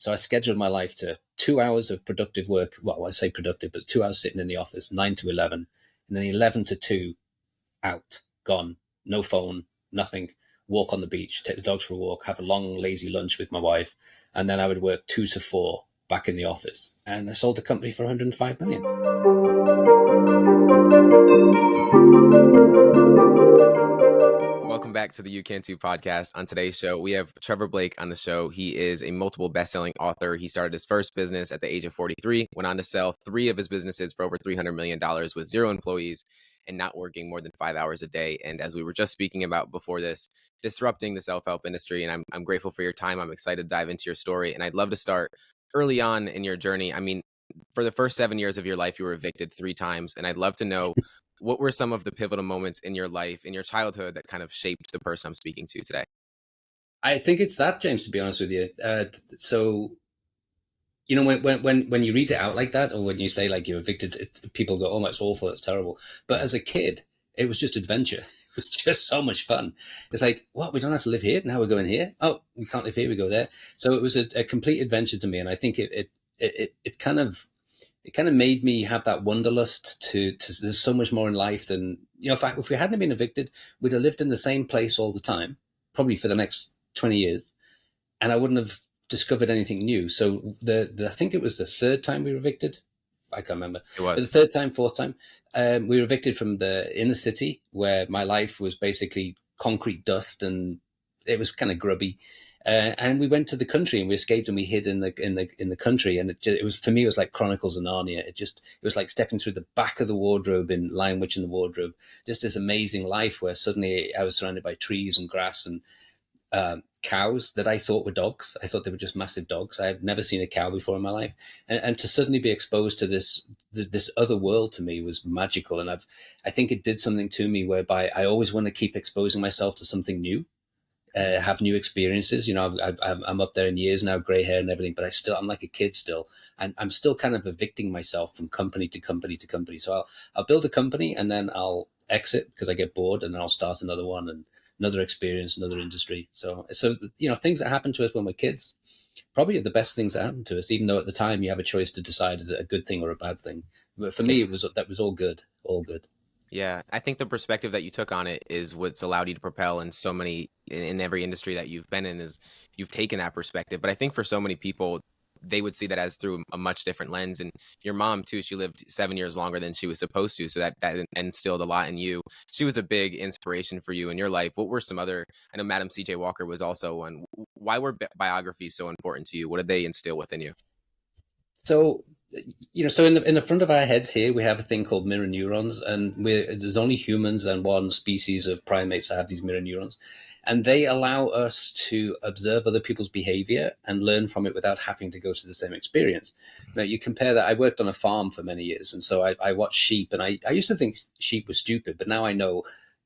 So I scheduled my life to 2 hours of productive work. Well, I say productive, but 2 hours sitting in the office, 9 to 11, and then 11 to 2 out, gone, no phone, nothing. Walk on the beach, take the dogs for a walk, have a long, lazy lunch with my wife, and then I would work 2 to 4 back in the office. And I sold the company for 105 million. Welcome back to the You Can Too podcast. On today's show, we have Trevor Blake on the show. He is a multiple best-selling author. He started his first business at the age of 43, went on to sell 3 of his businesses for over $300 million with 0 employees and not working more than 5 hours a day. And as we were just speaking about before this, disrupting the self-help industry. And I'm grateful for your time. I'm excited to dive into your story. And I'd love to start early on in your journey. I mean, for the first 7 years of your life, you were evicted 3 times. And I'd love to know, what were some of the pivotal moments in your life, in your childhood, that kind of shaped the person I'm speaking to today? I think it's that, James, to be honest with you. So, you know, when you read it out like that, or when you say like you're evicted, people go, "Oh, that's awful, that's terrible." But as a kid, it was just adventure. It was just so much fun. It's like, what? We don't have to live here now. We're going here. Oh, we can't live here. We go there. So it was a complete adventure to me, and I think it kind of made me have that wanderlust to there's so much more in life than, if we hadn't been evicted, we'd have lived in the same place all the time, probably for the next 20 years, and I wouldn't have discovered anything new. So I think it was the third time we were evicted. I can't remember. It was But the third time, fourth time, we were evicted from the inner city, where my life was basically concrete dust, and it was kind of grubby. And we went to the country, and we escaped, and we hid in the country. And it was, for me, it was like Chronicles of Narnia. It was like stepping through the back of the wardrobe in Lion Witch and the Wardrobe. Just this amazing life where suddenly I was surrounded by trees and grass and cows that I thought were dogs. I thought they were just massive dogs. I had never seen a cow before in my life, and to suddenly be exposed to this other world, to me, was magical. And I think it did something to me whereby I always want to keep exposing myself to something new. Have new experiences. I'm up there in years now, gray hair and everything, but I'm like a kid still, and I'm still kind of evicting myself from company to company to company. So I'll build a company, and then I'll exit because I get bored, and then I'll start another one, and another experience, another industry. So things that happen to us when we're kids probably are the best things that happen to us, even though at the time you have a choice to decide, is it a good thing or a bad thing. But for me, that was all good, all good. Yeah, I think the perspective that you took on it is what's allowed you to propel in so many, in every industry that you've been in, is you've taken that perspective. But I think for so many people, they would see that as through a much different lens. And your mom too, she lived 7 years longer than she was supposed to. So that instilled a lot in you. She was a big inspiration for you in your life. What were some other, I know Madam C.J. Walker was also one. Why were biographies so important to you? What did they instill within you? So, so in the front of our heads here, we have a thing called mirror neurons, and there's only humans and one species of primates that have these mirror neurons, and they allow us to observe other people's behavior and learn from it without having to go through the same experience. Now, you compare that. I worked on a farm for many years, and so I watched sheep, and I used to think sheep were stupid, but now I know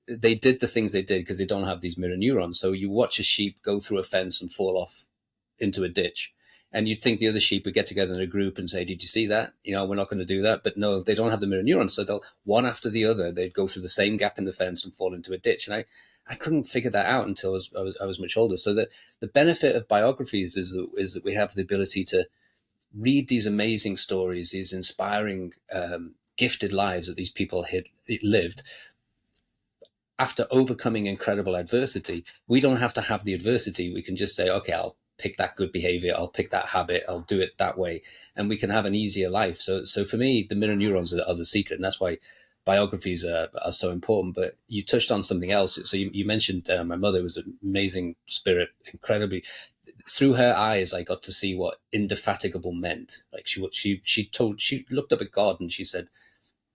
they did the things they did because they don't have these mirror neurons. So you watch a sheep go through a fence and fall off into a ditch, and you'd think the other sheep would get together in a group and say, "Did you see that? We're not going to do that." But no, they don't have the mirror neurons. So they'll, one after the other, they'd go through the same gap in the fence and fall into a ditch. And I couldn't figure that out until I was much older. So the benefit of biographies is that we have the ability to read these amazing stories, these inspiring, gifted lives that these people had lived. After overcoming incredible adversity, we don't have to have the adversity. We can just say, okay, I'll pick that good behavior, I'll pick that habit, I'll do it that way, and we can have an easier life. So for me, the mirror neurons are the secret, and that's why biographies are so important. But you touched on something else. So you mentioned my mother was an amazing spirit, incredibly. Through her eyes, I got to see what indefatigable meant. Like she looked up at God and she said,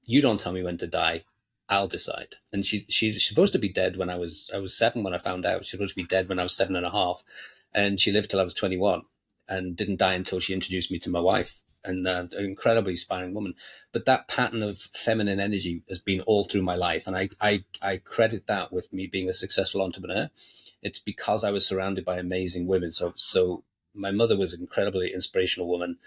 "You don't tell me when to die. I'll decide." And she's supposed to be dead when I was 7 when I found out. She's supposed to be dead when I was 7.5. And she lived till I was 21 and didn't die until she introduced me to my wife, and an incredibly inspiring woman. But that pattern of feminine energy has been all through my life. And I credit that with me being a successful entrepreneur. It's because I was surrounded by amazing women. So my mother was an incredibly inspirational woman.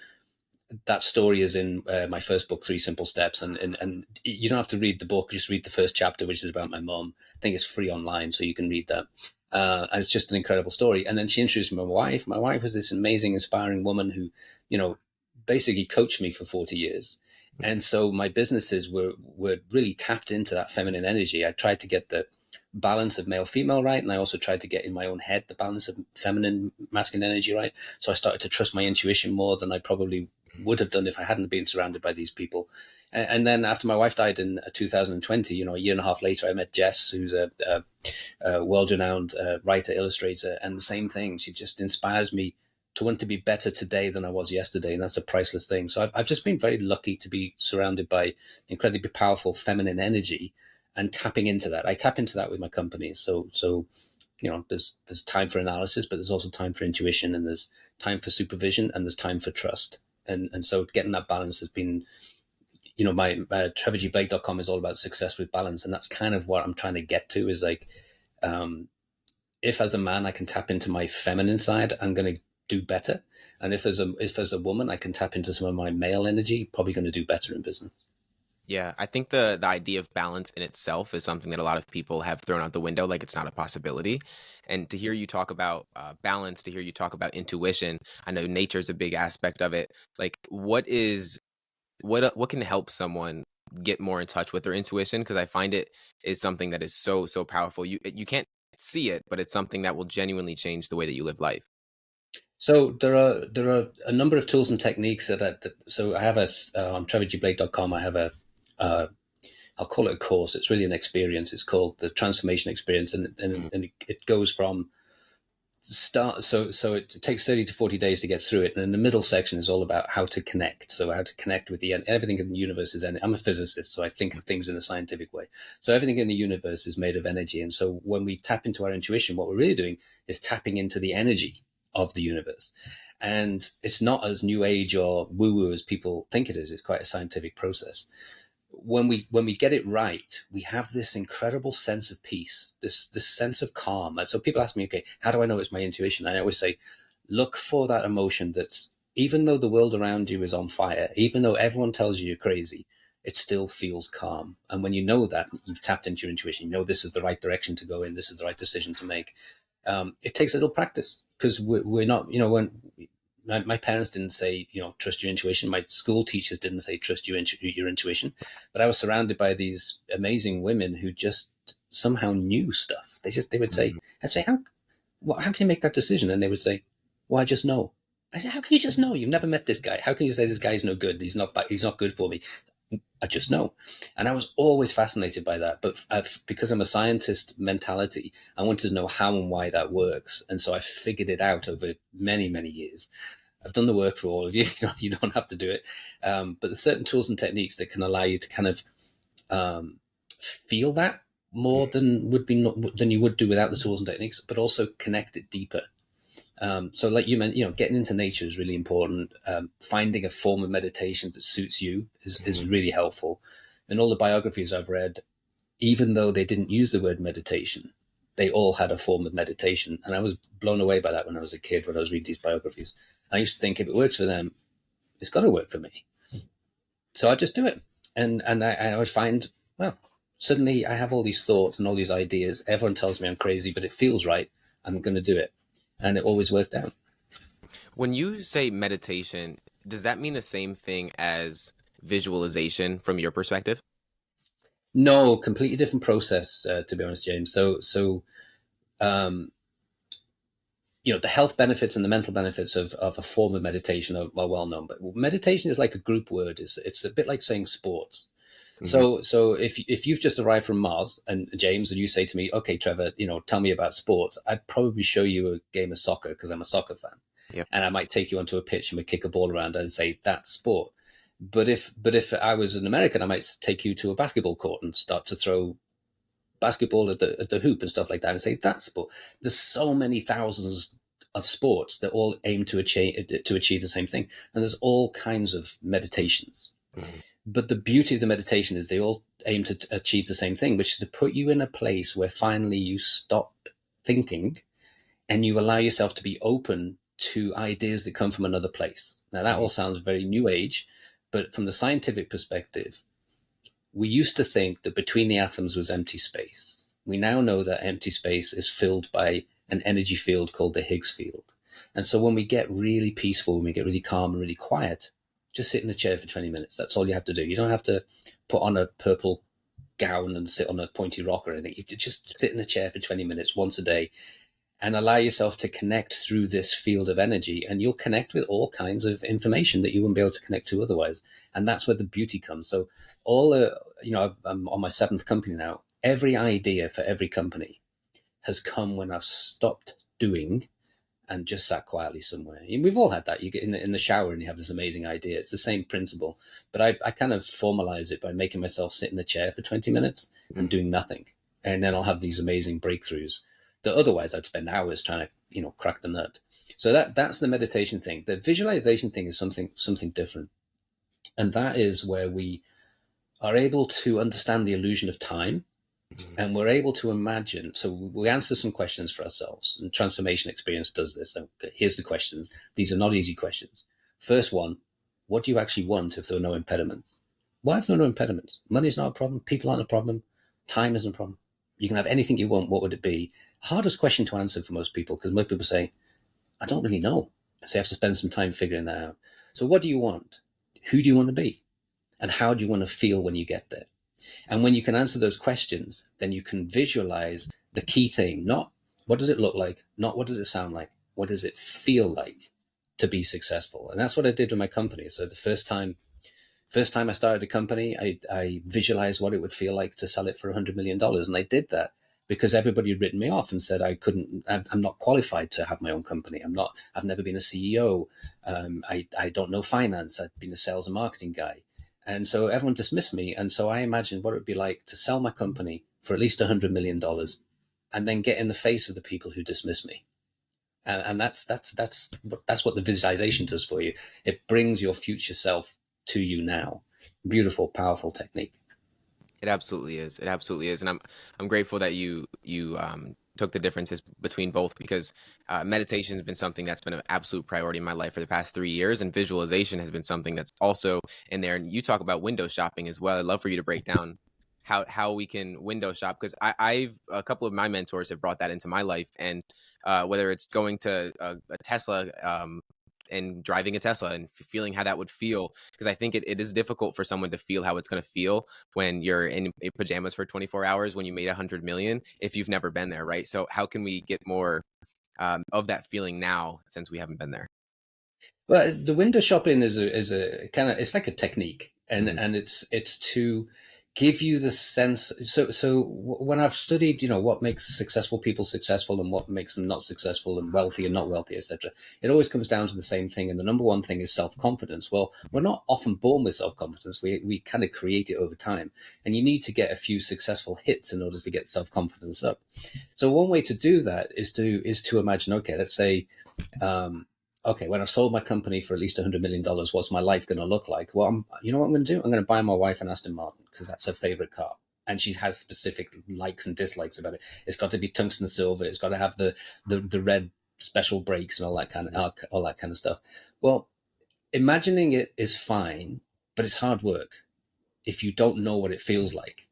That story is in my first book, 3 Simple Steps. And you don't have to read the book, just read the first chapter, which is about my mom. I think it's free online, so you can read that. And it's just an incredible story. And then she introduced me to my wife. My wife was this amazing, inspiring woman who, you know, basically coached me for 40 years. And so my businesses were really tapped into that feminine energy. I tried to get the balance of male female right, and I also tried to get in my own head the balance of feminine masculine energy right. So I started to trust my intuition more than I probably would have done if I hadn't been surrounded by these people. And then after my wife died in 2020, you know, a year and a half later, I met Jess, who's a world-renowned writer, illustrator, and the same thing. She just inspires me to want to be better today than I was yesterday, and that's a priceless thing. So I've just been very lucky to be surrounded by incredibly powerful feminine energy and tapping into that. I tap into that with my companies. So you know, there's time for analysis, but there's also time for intuition, and there's time for supervision, and there's time for trust. And so getting that balance has been, you know, my trevorgblake.com is all about success with balance, and that's kind of what I'm trying to get to. Is like, if as a man I can tap into my feminine side, I'm going to do better, and if as a woman I can tap into some of my male energy, probably going to do better in business. Yeah, I think the idea of balance in itself is something that a lot of people have thrown out the window, like it's not a possibility. And to hear you talk about balance, to hear you talk about intuition, I know nature's a big aspect of it. Like, what can help someone get more in touch with their intuition? Because I find it is something that is so powerful. You can't see it, but it's something that will genuinely change the way that you live life. So there are a number of tools and techniques so I have on trevorgblake.com. I have uh, I'll call it a course. It's really an experience. It's called the Transformation Experience, and it goes from start. So it takes 30 to 40 days to get through it, and in the middle section is all about how to connect. So how to connect with everything in the universe is energy. I'm a physicist, so I think of things in a scientific way. So everything in the universe is made of energy, and so when we tap into our intuition, what we're really doing is tapping into the energy of the universe. And it's not as new age or woo woo as people think it is. It's quite a scientific process. When we get it right, we have this incredible sense of peace, this sense of calm. And so people ask me, okay, how do I know it's my intuition? And I always say, look for that emotion that's, even though the world around you is on fire, even though everyone tells you you're crazy, it still feels calm. And when you know that, you've tapped into your intuition, you know this is the right direction to go in, this is the right decision to make. It takes a little practice, because we're not, you know, when my parents didn't say, you know, trust your intuition. My school teachers didn't say trust your intuition, but I was surrounded by these amazing women who just somehow knew stuff. They would say, Mhm. I'd say, how can you make that decision? And they would say, well, I just know. I said, how can you just know? You've never met this guy. How can you say this guy's no good? He's not good for me. I just know. And I was always fascinated by that. But because I'm a scientist mentality, I wanted to know how and why that works. And so I figured it out over many, many years. I've done the work for all of you. You don't have to do it. But there's certain tools and techniques that can allow you to kind of feel that more than you would do without the tools and techniques, but also connect it deeper. So like you meant, you know, getting into nature is really important. Finding a form of meditation that suits you is Mhm. really helpful. And all the biographies I've read, even though they didn't use the word meditation, they all had a form of meditation. And I was blown away by that when I was a kid, when I was reading these biographies. I used to think, if it works for them, it's got to work for me. So I just do it. And I would find, well, suddenly I have all these thoughts and all these ideas. Everyone tells me I'm crazy, but it feels right. I'm going to do it. And it always worked out. When you say meditation, does that mean the same thing as visualization from your perspective? No, completely different process, to be honest, James. Um, you know, the health benefits and the mental benefits of a form of meditation are well known. But meditation is like a group word. It's a bit like saying sports. Hmm. So if you've just arrived from Mars, and James, and you say to me, okay, Trevor, you know, tell me about sports, I'd probably show you a game of soccer because I'm a soccer fan, Yep. and I might take you onto a pitch and we kick a ball around and say that's sport. But if I was an American, I might take you to a basketball court and start to throw basketball at the hoop and stuff like that and say that's sport. There's so many thousands of sports that all aim to achieve the same thing, and there's all kinds of meditations. Mhm. But the beauty of the meditation is they all aim to achieve the same thing, which is to put you in a place where finally you stop thinking and you allow yourself to be open to ideas that come from another place. Now, that Mhm. all sounds very new age, but from the scientific perspective, we used to think that between the atoms was empty space. We now know that empty space is filled by an energy field called the Higgs field. And so when we get really peaceful, when we get really calm and really quiet, just sit in a chair for 20 minutes. That's all you have to do. You don't have to put on a purple gown and sit on a pointy rock or anything. You just sit in a chair for 20 minutes once a day and allow yourself to connect through this field of energy, and you'll connect with all kinds of information that you wouldn't be able to connect to otherwise. And that's where the beauty comes. So I'm on my seventh company now. Every idea for every company has come when I've stopped doing and just sat quietly somewhere. And we've all had that. You get in the shower and you have this amazing idea. It's the same principle, but I kind of formalize it by making myself sit in a chair for 20 minutes and doing nothing. And then I'll have these amazing breakthroughs that otherwise I'd spend hours trying to, crack the nut. So that's the meditation thing. The visualization thing is something different. And that is where we are able to understand the illusion of time. And we're able to imagine. So we answer some questions for ourselves, and transformation experience does this. Okay, here's the questions. These are not easy questions. First one, what do you actually want if there are no impediments? Why if there are no impediments? Money's not a problem. People aren't a problem. Time isn't a problem. You can have anything you want. What would it be? Hardest question to answer for most people, because most people say, I don't really know. So you have to spend some time figuring that out. So what do you want? Who do you want to be? And how do you want to feel when you get there? And when you can answer those questions, then you can visualize the key thing, not what does it look like, not what does it sound like, what does it feel like to be successful? And that's what I did with my company. So the first time I started a company, I visualized what it would feel like to sell it for $100 million. And I did that because everybody had written me off and said I'm not qualified to have my own company. I've never been a CEO. I don't know finance. I've been a sales and marketing guy. And so everyone dismissed me. And so I imagined what it would be like to sell my company for at least $100 million and then get in the face of the people who dismiss me. And that's what the visualization does for you. It brings your future self to you now. Beautiful, powerful technique. It absolutely is. It absolutely is, and I'm grateful that you took the differences between both, because meditation has been something that's been an absolute priority in my life for the past 3 years, and visualization has been something that's also in there. And you talk about window shopping as well. I'd love for you to break down how we can window shop, because I've a couple of my mentors have brought that into my life, and whether it's going to a Tesla. And driving a Tesla and feeling how that would feel, because I think it is difficult for someone to feel how it's going to feel when you're in pajamas for 24 hours when you made 100 million, if you've never been there, right? So how can we get more of that feeling now, since we haven't been there? Well, the window shopping is a kind of, it's like a technique, and it's to give you the sense. So when I've studied, what makes successful people successful and what makes them not successful and wealthy and not wealthy, etc., it always comes down to the same thing. And the number one thing is self-confidence. Well, we're not often born with self-confidence. We kind of create it over time, and you need to get a few successful hits in order to get self-confidence up. So one way to do that is to imagine, okay, let's say, okay, when I've sold my company for at least $100 million, what's my life going to look like? Well, you know what I'm going to do? I'm going to buy my wife an Aston Martin because that's her favorite car. And she has specific likes and dislikes about it. It's got to be tungsten silver. It's got to have the red special brakes and all that kind of stuff. Well, imagining it is fine, but it's hard work if you don't know what it feels like.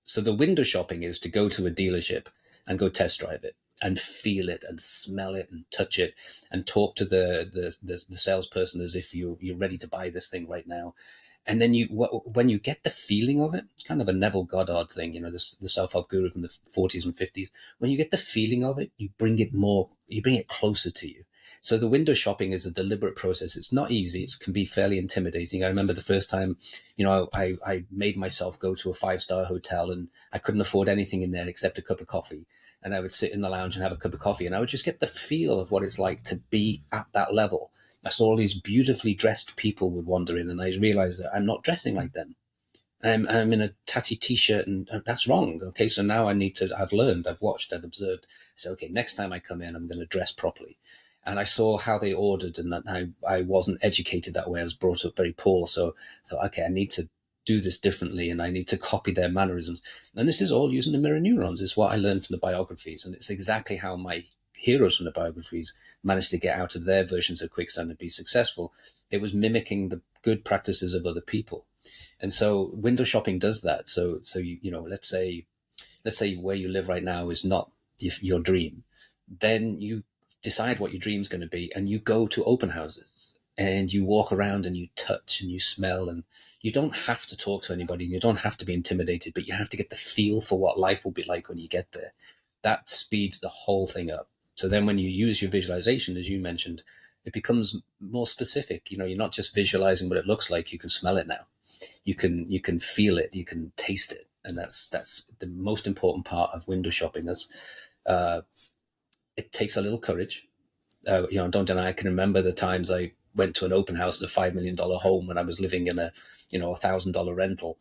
So the window shopping is to go to a dealership and go test drive it and feel it and smell it and touch it and talk to the salesperson as if you're ready to buy this thing right now. And then when you get the feeling of it, it's kind of a Neville Goddard thing, the self-help guru from the 40s and 50s. When you get the feeling of it, you bring it closer to you. So the window shopping is a deliberate process. It's not easy. It can be fairly intimidating. I remember the first time, I made myself go to a 5-star hotel and I couldn't afford anything in there except a cup of coffee. And I would sit in the lounge and have a cup of coffee and I would just get the feel of what it's like to be at that level. I saw all these beautifully dressed people would wander in and I realized that I'm not dressing like them. I'm in a tatty t-shirt and that's wrong. Okay, so now I've learned, I've watched, I've observed. So, okay, next time I come in, I'm going to dress properly. And I saw how they ordered and that I wasn't educated that way. I was brought up very poor. So I thought, okay, I need to do this differently and I need to copy their mannerisms. And this is all using the mirror neurons. It's what I learned from the biographies. And it's exactly how my heroes from the biographies managed to get out of their versions of quicksand and be successful. It was mimicking the good practices of other people. And so window shopping does that. So let's say let's say where you live right now is not your dream, then you decide what your dream's going to be, and you go to open houses and you walk around and you touch and you smell, and you don't have to talk to anybody and you don't have to be intimidated, but you have to get the feel for what life will be like when you get there. That speeds the whole thing up. So then when you use your visualization, as you mentioned, it becomes more specific. You know, you're not just visualizing what it looks like, you can smell it now. You can feel it, you can taste it. And that's the most important part of window shopping. Is it takes a little courage. Don't deny, I can remember the times I went to an open house at a $5 million home when I was living in $1,000 rental,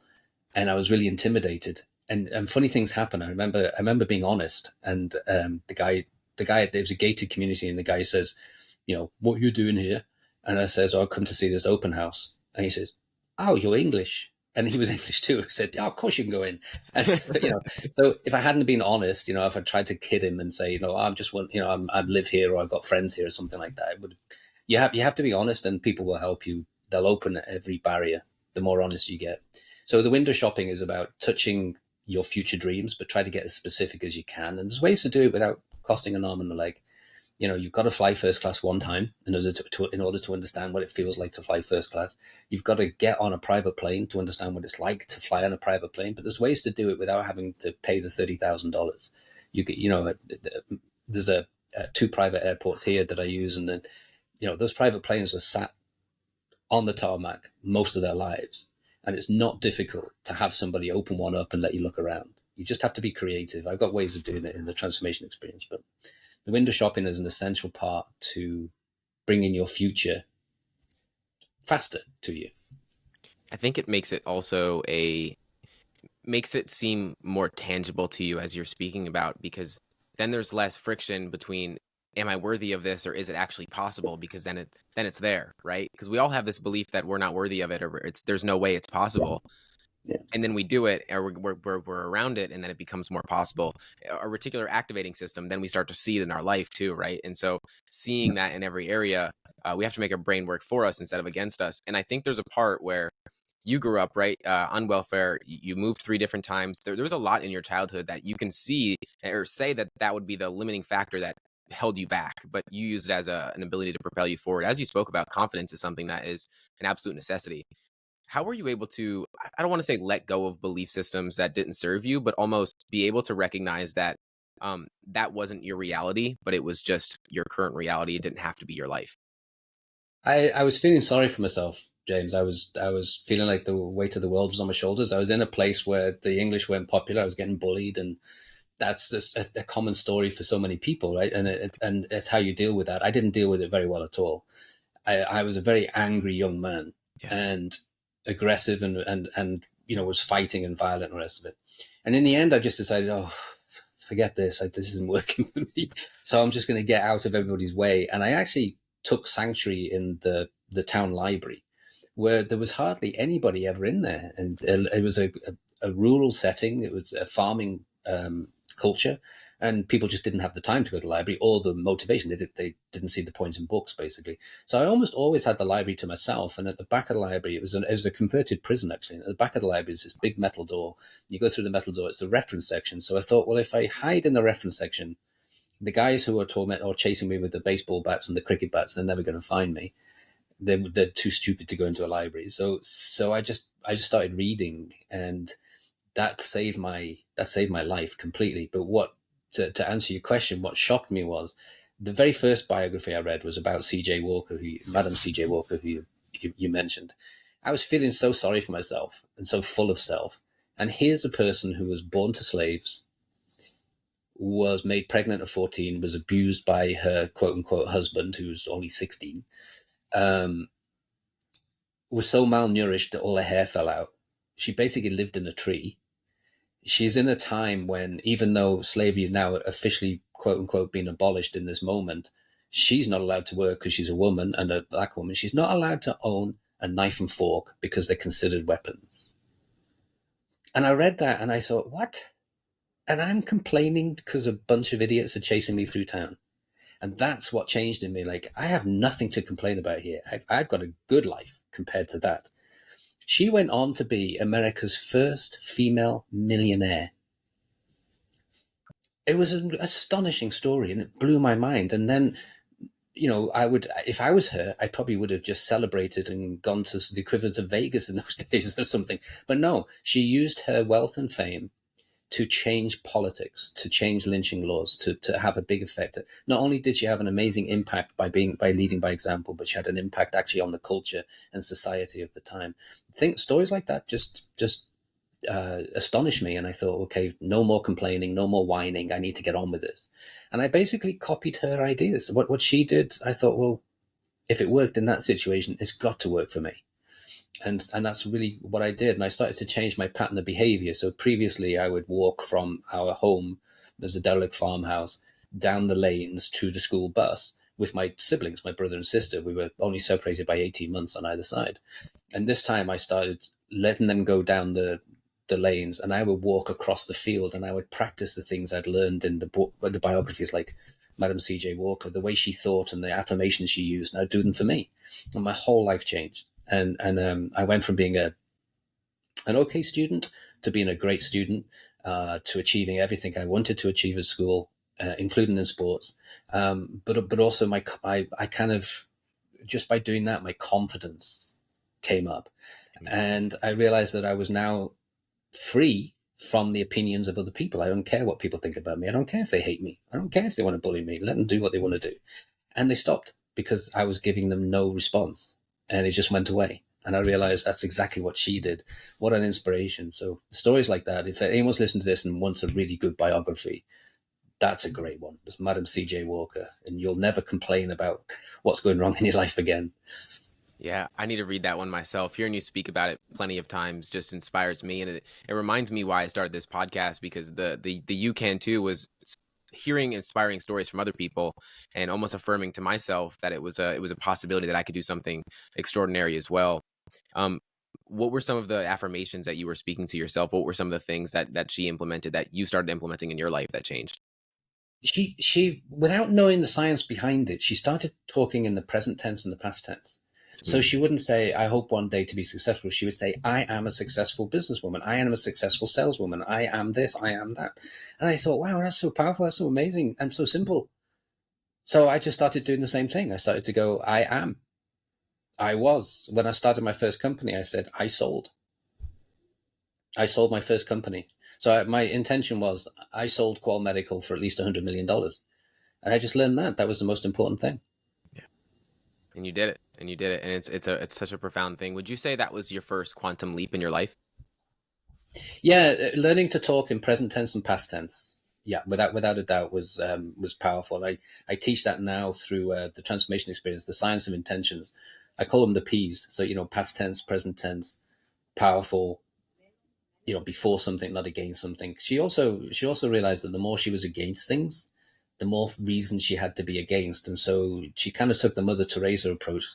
and I was really intimidated. And funny things happen. I remember being honest, and the guy, there was a gated community, and the guy says, what are you doing here? And I says, I've come to see this open house. And he says, oh, you're English. And he was English too. I said, of course you can go in. And so if I hadn't been honest, if I tried to kid him and say, I'm just one, I live here, or I've got friends here, or something like that, you have to be honest, and people will help you. They'll open every barrier the more honest you get. So the window shopping is about touching your future dreams, but try to get as specific as you can. And there's ways to do it without costing an arm and a leg. You've got to fly first class one time in order to understand what it feels like to fly first class. You've got to get on a private plane to understand what it's like to fly on a private plane. But there's ways to do it without having to pay the $30,000. There's two private airports here that I use, and then those private planes are sat on the tarmac most of their lives, and it's not difficult to have somebody open one up and let you look around. You just have to be creative. I've got ways of doing it in the transformation experience, but the window shopping is an essential part to bringing your future faster to you. I think it makes it seem more tangible to you as you're speaking about, because then there's less friction between, am I worthy of this, or is it actually possible? Because then it's there, right? Because we all have this belief that we're not worthy of it, or there's no way it's possible. Yeah. And then we do it, or we're around it, and then it becomes more possible. A reticular activating system, then we start to see it in our life too, right? And so seeing that in every area, we have to make our brain work for us instead of against us. And I think there's a part where you grew up, right, on welfare. You moved 3 different times. There was a lot in your childhood that you can see or say that would be the limiting factor that held you back, but you used it as an ability to propel you forward. As you spoke about, confidence is something that is an absolute necessity. How were you able to, I don't want to say let go of belief systems that didn't serve you, but almost be able to recognize that that wasn't your reality, but it was just your current reality? It didn't have to be your life. I was feeling sorry for myself, James. I was feeling like the weight of the world was on my shoulders. I was in a place where the English weren't popular. I was getting bullied, and that's just a common story for so many people, right? And it's how you deal with that. I didn't deal with it very well at all. I was a very angry young man, Yeah. and aggressive, and was fighting and violent and the rest of it. And in the end, I just decided, forget this. This isn't working for me. So I'm just going to get out of everybody's way. And I actually took sanctuary in the town library, where there was hardly anybody ever in there. And it was a rural setting. It was a farming culture, and people just didn't have the time to go to the library or the motivation. They didn't see the point in books, basically. So I almost always had the library to myself. And at the back of the library, it was a converted prison, actually. And at the back of the library is this big metal door. You go through the metal door, it's the reference section. So I thought, well, if I hide in the reference section, the guys who are tormenting or chasing me with the baseball bats and the cricket bats, they're never going to find me. They're too stupid to go into a library. So I just started reading, and that saved my life completely. But to answer your question, what shocked me was the very first biography I read was about C.J. Walker, Madam C.J. Walker, who you mentioned. I was feeling so sorry for myself and so full of self. And here's a person who was born to slaves, was made pregnant at 14, was abused by her quote unquote husband, who was only 16, was so malnourished that all her hair fell out. She basically lived in a tree. She's in a time when, even though slavery is now officially quote unquote being abolished in this moment, she's not allowed to work because she's a woman and a black woman. She's not allowed to own a knife and fork because they're considered weapons. And I read that and I thought, what? And I'm complaining because a bunch of idiots are chasing me through town. And that's what changed in me. Like, I have nothing to complain about here. I've got a good life compared to that. She went on to be America's first female millionaire. It was an astonishing story, and it blew my mind. And then, I would, if I was her, I probably would have just celebrated and gone to the equivalent of Vegas in those days or something. But no, she used her wealth and fame to change politics, to change lynching laws, to have a big effect. Not only did she have an amazing impact by leading by example, but she had an impact actually on the culture and society of the time. Think stories like that just astonished me, and I thought, okay, no more complaining, no more whining. I need to get on with this, and I basically copied her ideas. What she did, I thought, well, if it worked in that situation, it's got to work for me. And that's really what I did. And I started to change my pattern of behavior. So previously, I would walk from our home, there's a derelict farmhouse, down the lanes to the school bus with my siblings, my brother and sister. We were only separated by 18 months on either side. And this time I started letting them go down the lanes, and I would walk across the field, and I would practice the things I'd learned in the book, the biographies, like Madam C.J. Walker, the way she thought and the affirmations she used, and I'd do them for me. And my whole life changed. And I went from being an okay student to being a great student, to achieving everything I wanted to achieve at school, including in sports. But also I kind of, just by doing that, my confidence came up, and I realized that I was now free from the opinions of other people. I don't care what people think about me. I don't care if they hate me. I don't care if they want to bully me. Let them do what they want to do. And they stopped because I was giving them no response, and it just went away. And I realized that's exactly what she did. What an inspiration. So stories like that, if anyone's listening to this and wants a really good biography, that's a great one. It's Madam C.J. Walker, and you'll never complain about what's going wrong in your life again. Yeah, I need to read that one myself. Hearing you speak about it plenty of times just inspires me, and it reminds me why I started this podcast, because the You Can Too was hearing inspiring stories from other people and almost affirming to myself that it was a possibility that I could do something extraordinary as well. Um, what were some of the affirmations that you were speaking to yourself? What were some of the things that she implemented that you started implementing in your life that changed? She without knowing the science behind it, she started talking in the present tense and the past tense. So Mm, she wouldn't say, I hope one day to be successful. She would say, I am a successful businesswoman. I am a successful saleswoman. I am this, I am that. And I thought, wow, that's so powerful. That's so amazing and so simple. So I just started doing the same thing. I started to go, I am, I was. When I started my first company, I said, I sold my first company. So my intention was, I sold Qual Medical for at least $100 million. And I just learned that was the most important thing. yeah. And you did it. And you did it. And it's such a profound thing. Would you say that was your first quantum leap in your life? Yeah, learning to talk in present tense and past tense. Yeah, without a doubt, was powerful. I teach that now through the transformation experience, the science of intentions. I call them the P's. So past tense, present tense, powerful. Before something, not against something. She also realized that the more she was against things, the more reasons she had to be against, and so she kind of took the Mother Teresa approach.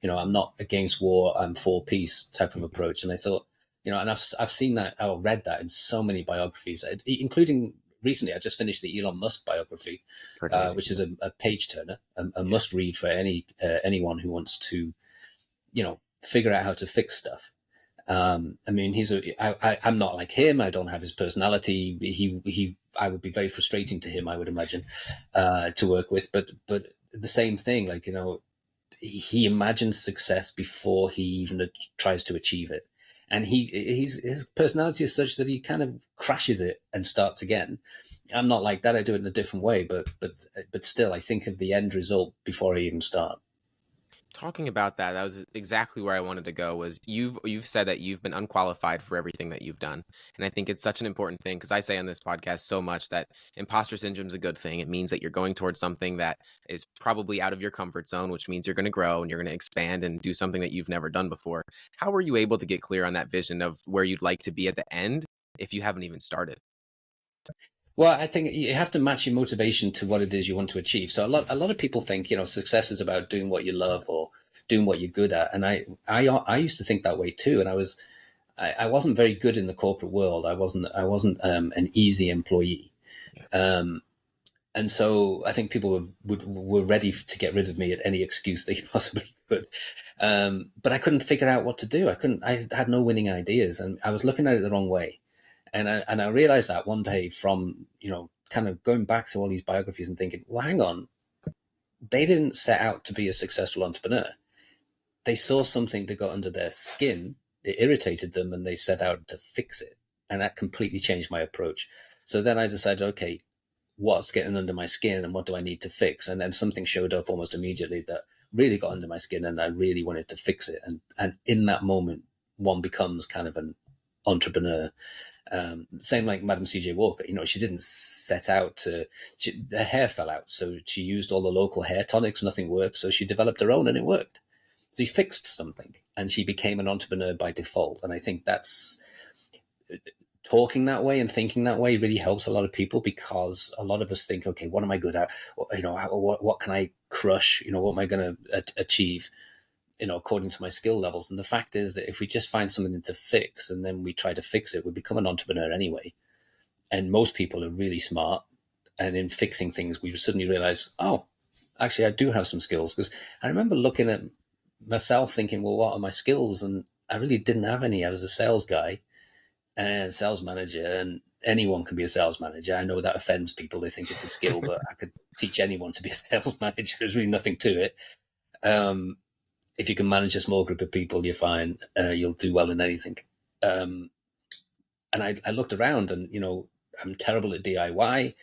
I'm not against war, I'm for peace type of Mhm. approach. And I thought, and I've seen that, or read that in so many biographies, including recently. I just finished the Elon Musk biography, Pretty amazing. which is a page turner, a Yeah. must read for anyone who wants to figure out how to fix stuff. I mean, I'm not like him. I don't have his personality. I would be very frustrating to him, I would imagine, to work with. But the same thing, like, he imagines success before he even tries to achieve it. And his personality is such that he kind of crashes it and starts again. I'm not like that. I do it in a different way, but still, I think of the end result before I even start. Talking about that, that was exactly where I wanted to go. Was you've said that you've been unqualified for everything that you've done, and I think it's such an important thing, because I say on this podcast so much that imposter syndrome is a good thing. It means that you're going towards something that is probably out of your comfort zone, which means you're going to grow and you're going to expand and do something that you've never done before. How were you able to get clear on that vision of where you'd like to be at the end if you haven't even started? Well, I think you have to match your motivation to what it is you want to achieve. So a lot of people think success is about doing what you love or doing what you're good at, and I used to think that way too. And I wasn't very good in the corporate world. I wasn't an easy employee, Yeah. um, and so I think people were ready to get rid of me at any excuse they possibly could. But I couldn't figure out what to do. I had no winning ideas, and I was looking at it the wrong way. And I realized that one day from kind of going back to all these biographies and thinking, well, hang on, they didn't set out to be a successful entrepreneur. They saw something that got under their skin, it irritated them, and they set out to fix it. And that completely changed my approach. So then I decided, okay, what's getting under my skin and what do I need to fix? And then something showed up almost immediately that really got under my skin and I really wanted to fix it. And in that moment, one becomes kind of an entrepreneur. Same like Madam C.J. Walker, she didn't set out her hair fell out. So she used all the local hair tonics, nothing worked. So she developed her own and it worked. So she fixed something and she became an entrepreneur by default. And I think that's talking that way and thinking that way really helps a lot of people, because a lot of us think, okay, what am I good at? What can I crush? What am I going to achieve? According to my skill levels. And the fact is that if we just find something to fix and then we try to fix it, we become an entrepreneur anyway. And most people are really smart. And in fixing things, we suddenly realize, oh, actually, I do have some skills. Because I remember looking at myself thinking, well, what are my skills? And I really didn't have any. I was a sales guy and sales manager, and anyone can be a sales manager. I know that offends people. They think it's a skill, but I could teach anyone to be a sales manager. There's really nothing to it. If you can manage a small group of people, you're fine. You'll do well in anything. And I looked around and, I'm terrible at DIY.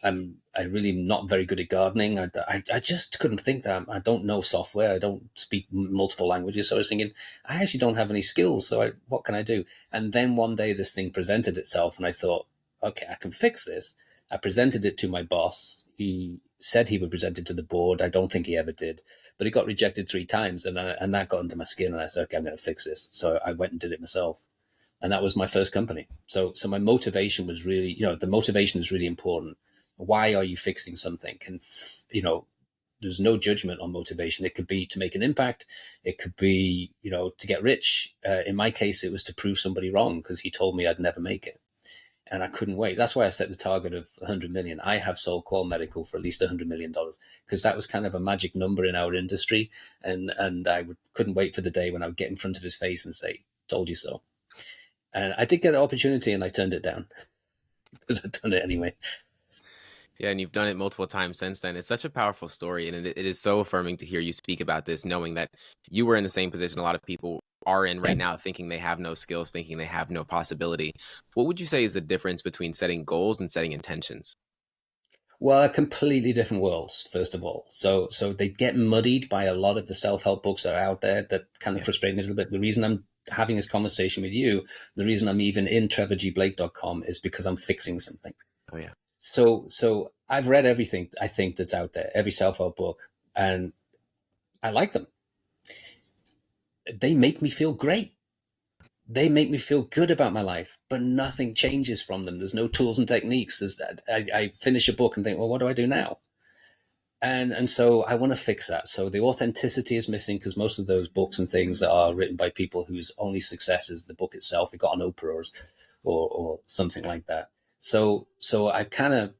I really not very good at gardening. I just couldn't think that. I don't know software. I don't speak multiple languages. So I was thinking, I actually don't have any skills. So what can I do? And then one day this thing presented itself and I thought, okay, I can fix this. I presented it to my boss. He said he would present it to the board. I don't think he ever did, but it got rejected 3 times. And that got under my skin. And I said, okay, I'm going to fix this. So I went and did it myself. And that was my first company. So my motivation was really, the motivation is really important. Why are you fixing something? And, there's no judgment on motivation. It could be to make an impact. It could be, to get rich. In my case, it was to prove somebody wrong because he told me I'd never make it. And I couldn't wait. That's why I set the target of 100 million. I have sold Qual Medical for at least $100 million because that was kind of a magic number in our industry. And I couldn't wait for the day when I would get in front of his face and say, told you so. And I did get the opportunity and I turned it down because I'd done it anyway. Yeah, and you've done it multiple times since then. It's such a powerful story, and it is so affirming to hear you speak about this, knowing that you were in the same position a lot of people are in right now, thinking they have no skills, thinking they have no possibility. What would you say is the difference between setting goals and setting intentions? Well, completely different worlds, first of all. So they get muddied by a lot of the self-help books that are out there that kind of frustrate me a little bit. The reason I'm having this conversation with you, the reason I'm even in trevorgblake.com is because I'm fixing something. Oh, yeah. So I've read everything I think that's out there, every self-help book, and I like them. They make me feel great. They make me feel good about my life, but nothing changes from them. There's no tools and techniques. I finish a book and think, well, what do I do now? And so I want to fix that. So the authenticity is missing because most of those books and things are written by people whose only success is the book itself. It got on Oprah or something like that. So I've kind of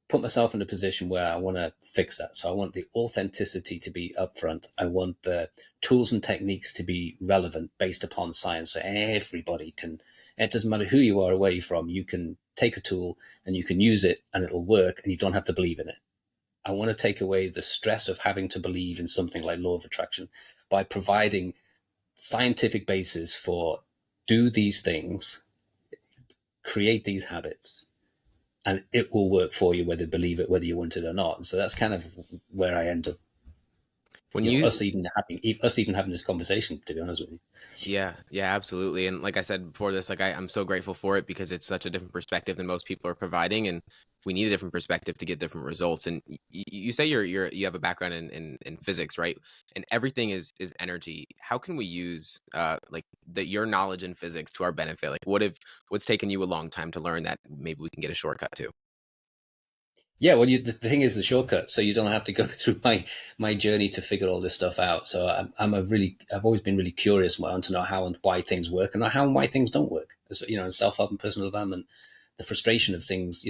put myself in a position where I want to fix that. So I want the authenticity to be upfront. I want the tools and techniques to be relevant based upon science. So everybody can, it doesn't matter who you are away from, you can take a tool and you can use it and it'll work and you don't have to believe in it. I want to take away the stress of having to believe in something like law of attraction by providing scientific basis for do these things, create these habits, and it will work for you, whether you believe it, whether you want it or not. And so that's kind of where I end up. When you Us even having this conversation, to be honest with you. Yeah, yeah, absolutely. And like I said before this, like I'm so grateful for it because it's such a different perspective than most people are providing, and we need a different perspective to get different results. And you say you have a background in physics, right? And everything is energy. How can we use like your knowledge in physics to our benefit? Like what's taken you a long time to learn that maybe we can get a shortcut to? Yeah, well, the thing is the shortcut, so you don't have to go through my journey to figure all this stuff out. So I've always been really curious. I want to know how and why things work, and how and why things don't work. So, in self-help and personal development, the frustration of things.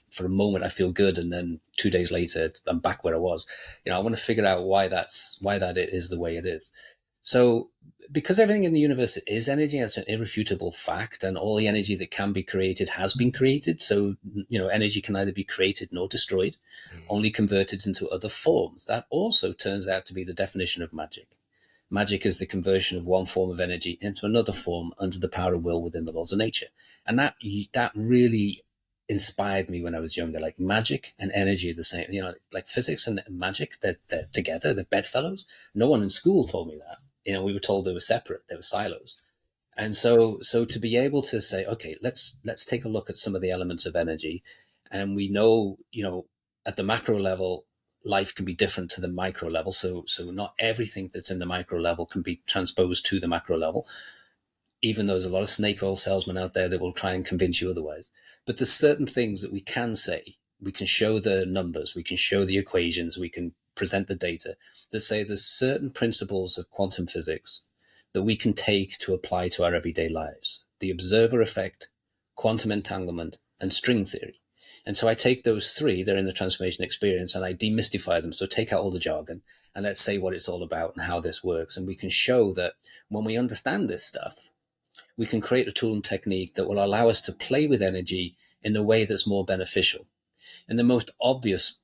For a moment I feel good, and then 2 days later I'm back where I was. I want to figure out why that is the way it is. So, because everything in the universe is energy, that's an irrefutable fact, and all the energy that can be created has been created. So, energy can neither be created nor destroyed, only converted into other forms. That also turns out to be the definition of magic. Magic is the conversion of one form of energy into another form under the power of will within the laws of nature. And that really inspired me when I was younger. Like magic and energy are the same. Like physics and magic, they're together, they're bedfellows. No one in school told me that. We were told they were separate, they were silos. And so to be able to say, okay, let's take a look at some of the elements of energy, and we know, at the macro level, life can be different to the micro level. So not everything that's in the micro level can be transposed to the macro level, even though there's a lot of snake oil salesmen out there that will try and convince you otherwise. But there's certain things that we can say. We can show the numbers, we can show the equations, we can present the data that say there's certain principles of quantum physics that we can take to apply to our everyday lives. The observer effect, quantum entanglement, and string theory. And so I take those three, they're in the transformation experience, and I demystify them. So take out all the jargon and let's say what it's all about and how this works. And we can show that when we understand this stuff, we can create a tool and technique that will allow us to play with energy in a way that's more beneficial. And the most obvious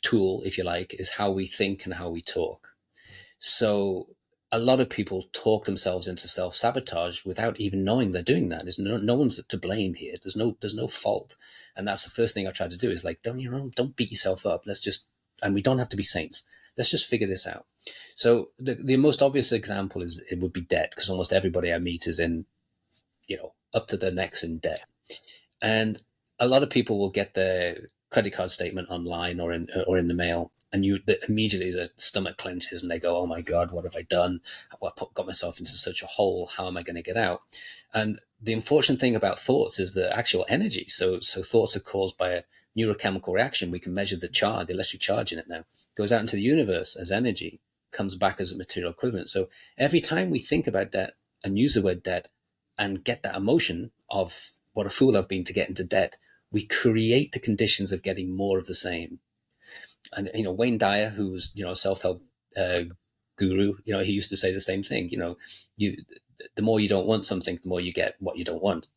tool, if you like, is how we think and how we talk. So a lot of people talk themselves into self-sabotage without even knowing they're doing that. There's no one's to blame here. There's no fault. And that's the first thing I try to do is like, don't beat yourself up. And we don't have to be saints. Let's just figure this out. So the most obvious example it would be debt, because almost everybody I meet is in, up to their necks in debt. And a lot of people will get their credit card statement online or in the mail, and immediately the stomach clenches and they go, "Oh my God, what have I done? I got myself into such a hole. How am I going to get out?" And the unfortunate thing about thoughts is the actual energy. So thoughts are caused by a neurochemical reaction. We can measure the electric charge in it now. It goes out into the universe as energy, comes back as a material equivalent. So every time we think about debt and use the word debt and get that emotion of what a fool I've been to get into debt, we create the conditions of getting more of the same. And Wayne Dyer, who's a self-help guru, he used to say the same thing. The more you don't want something, the more you get what you don't want.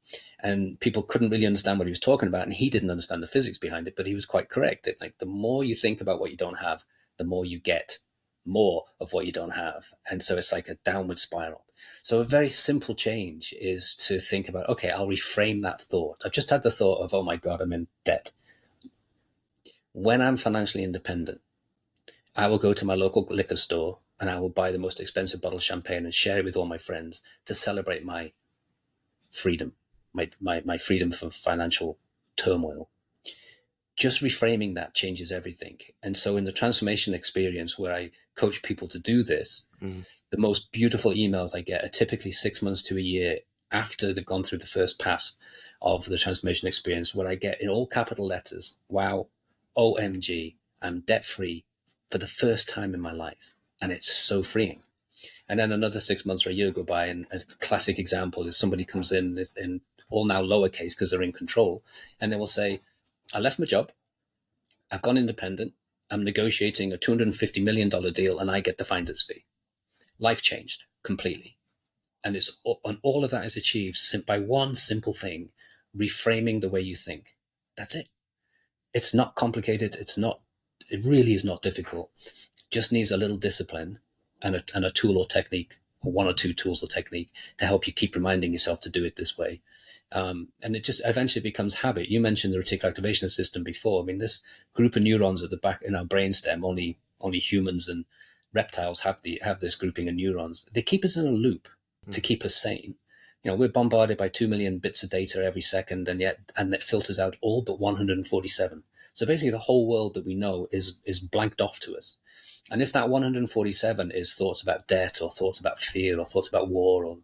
And people couldn't really understand what he was talking about, and he didn't understand the physics behind it, but he was quite correct. Like the more you think about what you don't have, the more you get more of what you don't have. And so it's like a downward spiral. So a very simple change is to think about, okay, I'll reframe that thought. I've just had the thought of, oh my God, I'm in debt. When I'm financially independent, I will go to my local liquor store and I will buy the most expensive bottle of champagne and share it with all my friends to celebrate my freedom, my freedom from financial turmoil. Just reframing that changes everything. And so in the transformation experience where I coach people to do this, the most beautiful emails I get are typically 6 months to a year after they've gone through the first pass of the transformation experience, where I get in all capital letters, wow, OMG, I'm debt free for the first time in my life. And it's so freeing. And then another 6 months or a year go by, and a classic example is somebody comes in all now lowercase because they're in control, and they will say, I left my job, I've gone independent, I'm negotiating a $250 million deal, and I get the finder's fee. Life changed completely. And all of that is achieved by one simple thing: reframing the way you think. That's it. It's not complicated. It really is not difficult. Just needs a little discipline and a tool or technique, or one or two tools or technique to help you keep reminding yourself to do it this way. And it just eventually becomes habit. You mentioned the reticular activation system before. I mean, this group of neurons at the back in our brainstem, only humans and reptiles have this grouping of neurons. They keep us in a loop to keep us sane. We're bombarded by 2 million bits of data every second, and it filters out all but 147. So basically the whole world that we know is blanked off to us. And if that 147 is thoughts about debt or thoughts about fear or thoughts about war or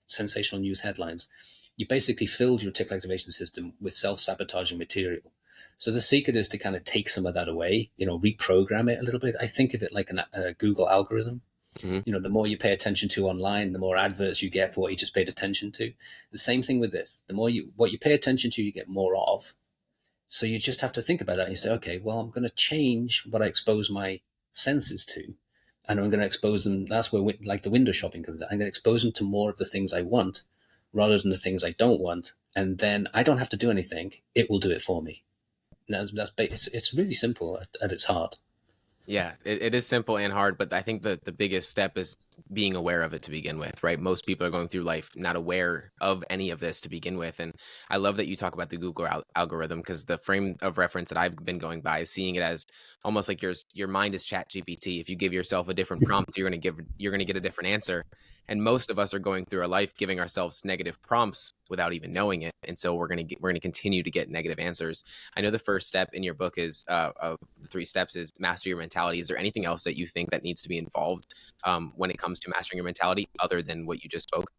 sensational news headlines, you basically filled your reticular activation system with self-sabotaging material. So the secret is to kind of take some of that away, reprogram it a little bit. I think of it like a Google algorithm. The more you pay attention to online, the more adverts you get for what you just paid attention to. The same thing with this. The more what you pay attention to, you get more of. So you just have to think about that. And you say, okay, well, I'm going to change what I expose my senses to. and I'm going to expose them. That's where like the window shopping comes in. I'm going to expose them to more of the things I want rather than the things I don't want. And then I don't have to do anything. It will do it for me. And it's really simple at its heart. Yeah, it is simple and hard, but I think the biggest step is being aware of it to begin with, right? Most people are going through life not aware of any of this to begin with. And I love that you talk about the Google algorithm, because the frame of reference that I've been going by is seeing it as almost like your mind is Chat GPT. If you give yourself a different prompt, you're gonna get a different answer. And most of us are going through our life giving ourselves negative prompts without even knowing it, and so we're gonna continue to get negative answers. I know the first step in your book is of the three steps is master your mentality. Is there anything else that you think that needs to be involved when it comes to mastering your mentality, other than what you just spoke?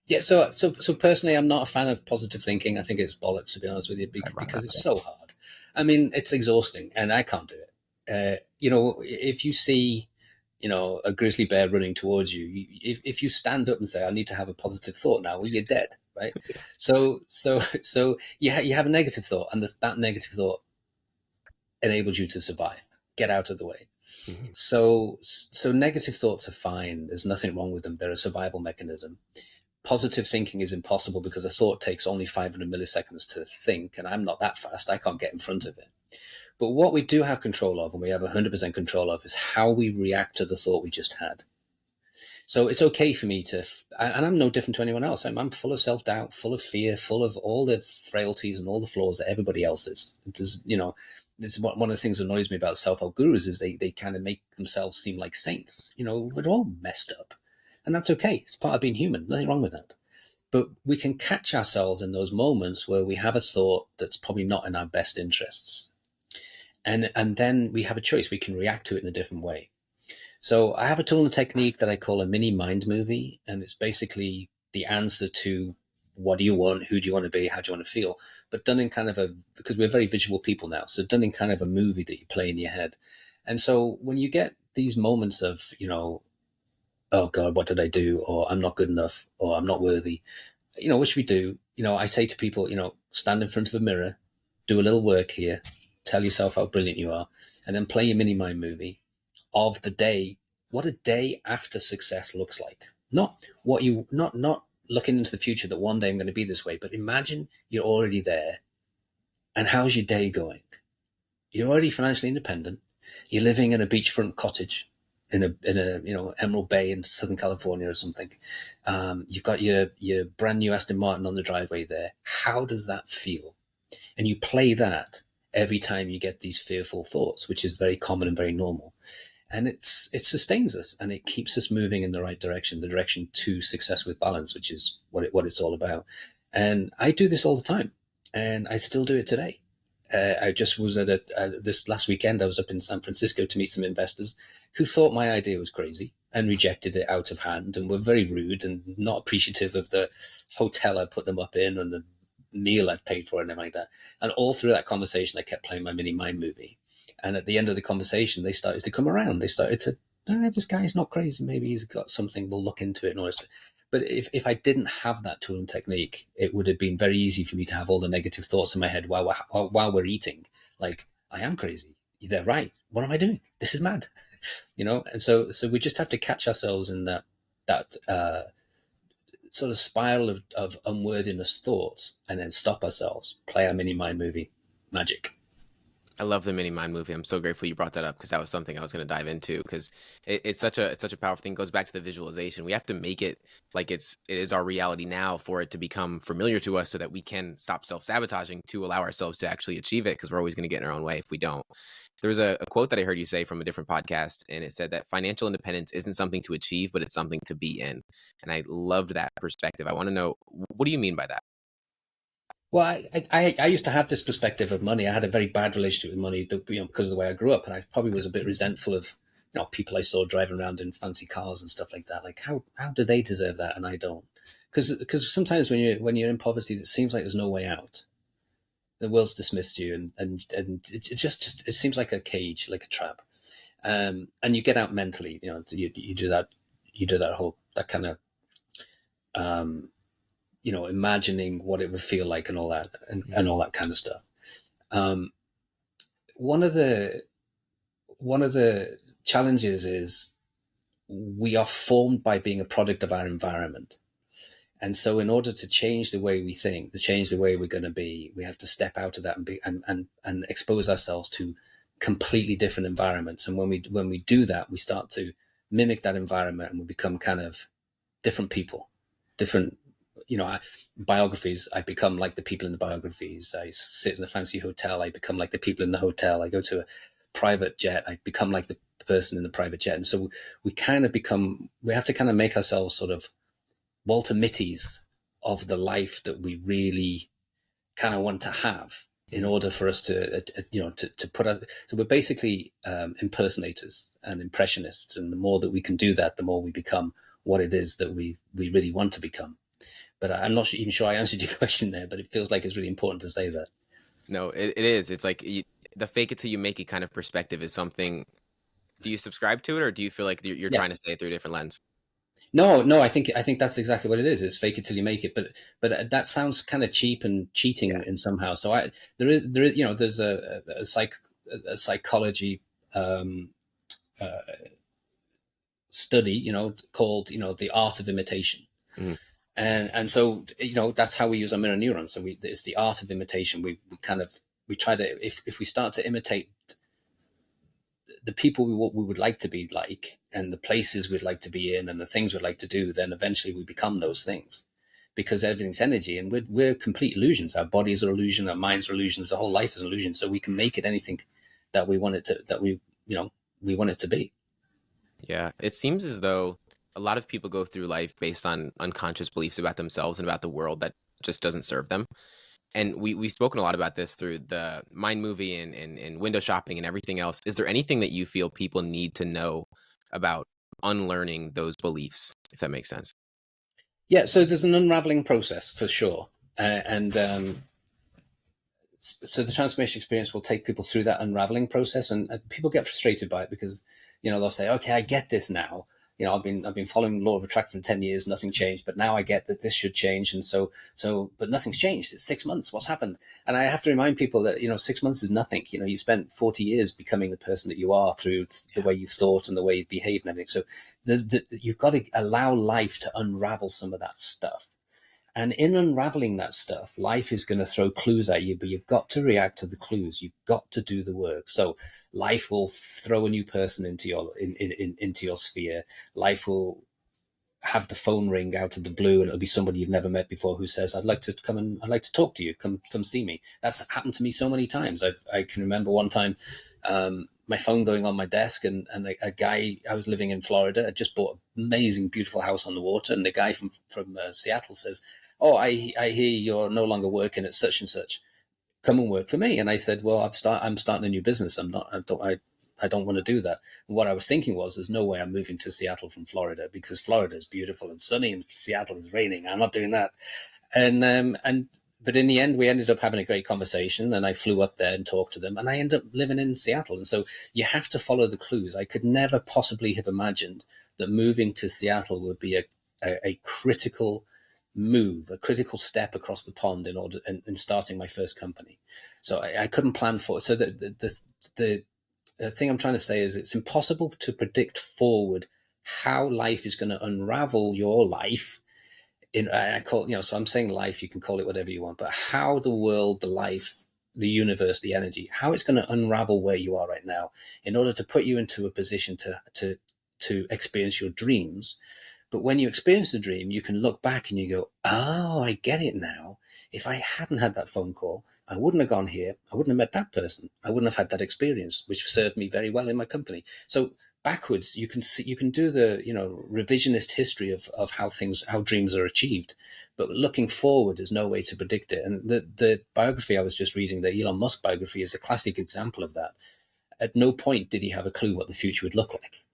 Yeah. So personally, I'm not a fan of positive thinking. I think it's bollocks, to be honest with you, Sorry about because that. it's so hard. I mean, it's exhausting, and I can't do it. If you see, a grizzly bear running towards you, if you stand up and say, "I need to have a positive thought now," well, you're dead, right? So you have a negative thought, and that negative thought enables you to survive, get out of the way. Mhm. So negative thoughts are fine. There's nothing wrong with them. They're a survival mechanism. Positive thinking is impossible because a thought takes only 500 milliseconds to think, and I'm not that fast. I can't get in front of it. But what we do have control of, and we have 100% control of, is how we react to the thought we just had. So it's okay for me to, and I'm no different to anyone else. I'm full of self doubt, full of fear, full of all the frailties and all the flaws that everybody else is. It's one of the things that annoys me about self-help gurus is they kind of make themselves seem like saints. We're all messed up, and that's okay. It's part of being human. Nothing wrong with that. But we can catch ourselves in those moments where we have a thought that's probably not in our best interests, and then we have a choice. We can react to it in a different way. So I have a tool and technique that I call a mini mind movie, and it's basically the answer to what do you want, who do you want to be, how do you want to feel, but done in kind of because we're very visual people now, so done in kind of a movie that you play in your head. And so when you get these moments of, oh God, what did I do? Or I'm not good enough, or I'm not worthy, which we do, I say to people, stand in front of a mirror, do a little work here, tell yourself how brilliant you are, and then play your mini mind movie of the day, what a day after success looks like. Not looking into the future that one day I'm going to be this way, but imagine you're already there. And how's your day going? You're already financially independent. You're living in a beachfront cottage in a Emerald Bay in Southern California or something. You've got your brand new Aston Martin on the driveway there. How does that feel? And you play that every time you get these fearful thoughts, which is very common and very normal. And it sustains us, and it keeps us moving in the right direction, the direction to success with balance, which is what it's all about. And I do this all the time, and I still do it today. I just was at this last weekend. I was up in San Francisco to meet some investors who thought my idea was crazy and rejected it out of hand, and were very rude and not appreciative of the hotel I put them up in and the meal I'd paid for and everything like that. And all through that conversation, I kept playing my mini mind movie. And at the end of the conversation, they started to come around. They started to, this guy's not crazy. Maybe he's got something. We'll look into it and all this. But if I didn't have that tool and technique, it would have been very easy for me to have all the negative thoughts in my head while we're eating. Like, I am crazy. They're right. What am I doing? This is mad. And so we just have to catch ourselves in that sort of spiral of unworthiness thoughts, and then stop ourselves, play our mini mind movie magic. I love the mini mind movie. I'm so grateful you brought that up, because that was something I was going to dive into, because it's such a powerful thing. It goes back to the visualization. We have to make it like it is our reality now for it to become familiar to us, so that we can stop self-sabotaging to allow ourselves to actually achieve it, because we're always going to get in our own way if we don't. There was a quote that I heard you say from a different podcast, and it said that financial independence isn't something to achieve, but it's something to be in. And I loved that perspective. I want to know, what do you mean by that? Well, I used to have this perspective of money. I had a very bad relationship with money, because of the way I grew up, and I probably was a bit resentful of, people I saw driving around in fancy cars and stuff like that. Like, how do they deserve that and I don't? Because sometimes when you're in poverty, it seems like there's no way out. The world's dismissed you, and it just it seems like a cage, like a trap. And you get out mentally. You do that. You do that kind of. Imagining what it would feel like and all that, and all that kind of stuff. Um, one of the challenge is we are formed by being a product of our environment. And so in order to change the way we think, to change the way we're going to be, we have to step out of that and expose ourselves to completely different environments. And when we do that, we start to mimic that environment and we become kind of different people, different, biographies. I become like the people in the biographies. I sit in a fancy hotel. I become like the people in the hotel. I go to a private jet. I become like the person in the private jet. And so we have to kind of make ourselves sort of Walter Mitty's of the life that we really kind of want to have in order for us to put us. So we're basically impersonators and impressionists. And the more that we can do that, the more we become what it is that we really want to become. But I'm not even sure I answered your question there, but it feels like it's really important to say that. No, it is. It's like the fake it till you make it kind of perspective is something. Do you subscribe to it, or do you feel like you're Yeah. trying to say it through a different lens? No. I think that's exactly what it is. It's fake it till you make it. But that sounds kind of cheap and cheating Yeah. in somehow. So there is there's a psychology um, study called the art of imitation. Mhm. And so that's how we use our mirror neurons. So it's the art of imitation. We kind of we try to if we start to imitate the people we would like to be like, and the places we'd like to be in, and the things we'd like to do, then eventually we become those things, because everything's energy, and we're complete illusions. Our bodies are illusion, our minds are illusions, the whole life is an illusion. So we can make it anything that we want it to, that we want it to be. Yeah, it seems as though a lot of people go through life based on unconscious beliefs about themselves and about the world that just doesn't serve them. And we've spoken a lot about this through the Mind movie and window shopping and everything else. Is there anything that you feel people need to know about unlearning those beliefs, if that makes sense? Yeah, so there's an unraveling process for sure, and so the transformation experience will take people through that unraveling process, and people get frustrated by it because they'll say, okay, I get this now. I've been following law of attraction for 10 years, nothing changed, but now I get that this should change. And but nothing's changed. It's 6 months. What's happened? And I have to remind people that 6 months is nothing. You've spent 40 years becoming the person that you are through the way you've thought and the way you've behaved and everything. So you've got to allow life to unravel some of that stuff. And in unraveling that stuff, life is going to throw clues at you, but you've got to react to the clues. You've got to do the work. So life will throw a new person into into your sphere. Life will have the phone ring out of the blue, and it'll be somebody you've never met before who says, I'd like to talk to you. Come see me. That's happened to me so many times. I can remember one time, my phone going on my desk, and a guy, I was living in Florida. I just bought an amazing, beautiful house on the water. And the guy from Seattle says, oh, I hear you're no longer working at such and such. Come and work for me. And I said, well, I'm starting a new business. I don't want to do that. And what I was thinking was, there's no way I'm moving to Seattle from Florida, because Florida is beautiful and sunny and Seattle is raining. I'm not doing that. But in the end, we ended up having a great conversation, and I flew up there and talked to them, and I ended up living in Seattle. And so you have to follow the clues. I could never possibly have imagined that moving to Seattle would be a critical move, a critical step across the pond in starting my first company. So I couldn't plan for it. So the thing I'm trying to say is, it's impossible to predict forward how life is going to unravel your life. I call so I'm saying life. You can call it whatever you want, but how the world, the life, the universe, the energy, how it's going to unravel where you are right now, in order to put you into a position to experience your dreams. But when you experience the dream, you can look back and you go, oh, I get it now. If I hadn't had that phone call, I wouldn't have gone here. I wouldn't have met that person. I wouldn't have had that experience, which served me very well in my company. So backwards, you can do the, revisionist history of how dreams are achieved. But looking forward, there's no way to predict it. And the biography I was just reading, the Elon Musk biography, is a classic example of that. At no point did he have a clue what the future would look like.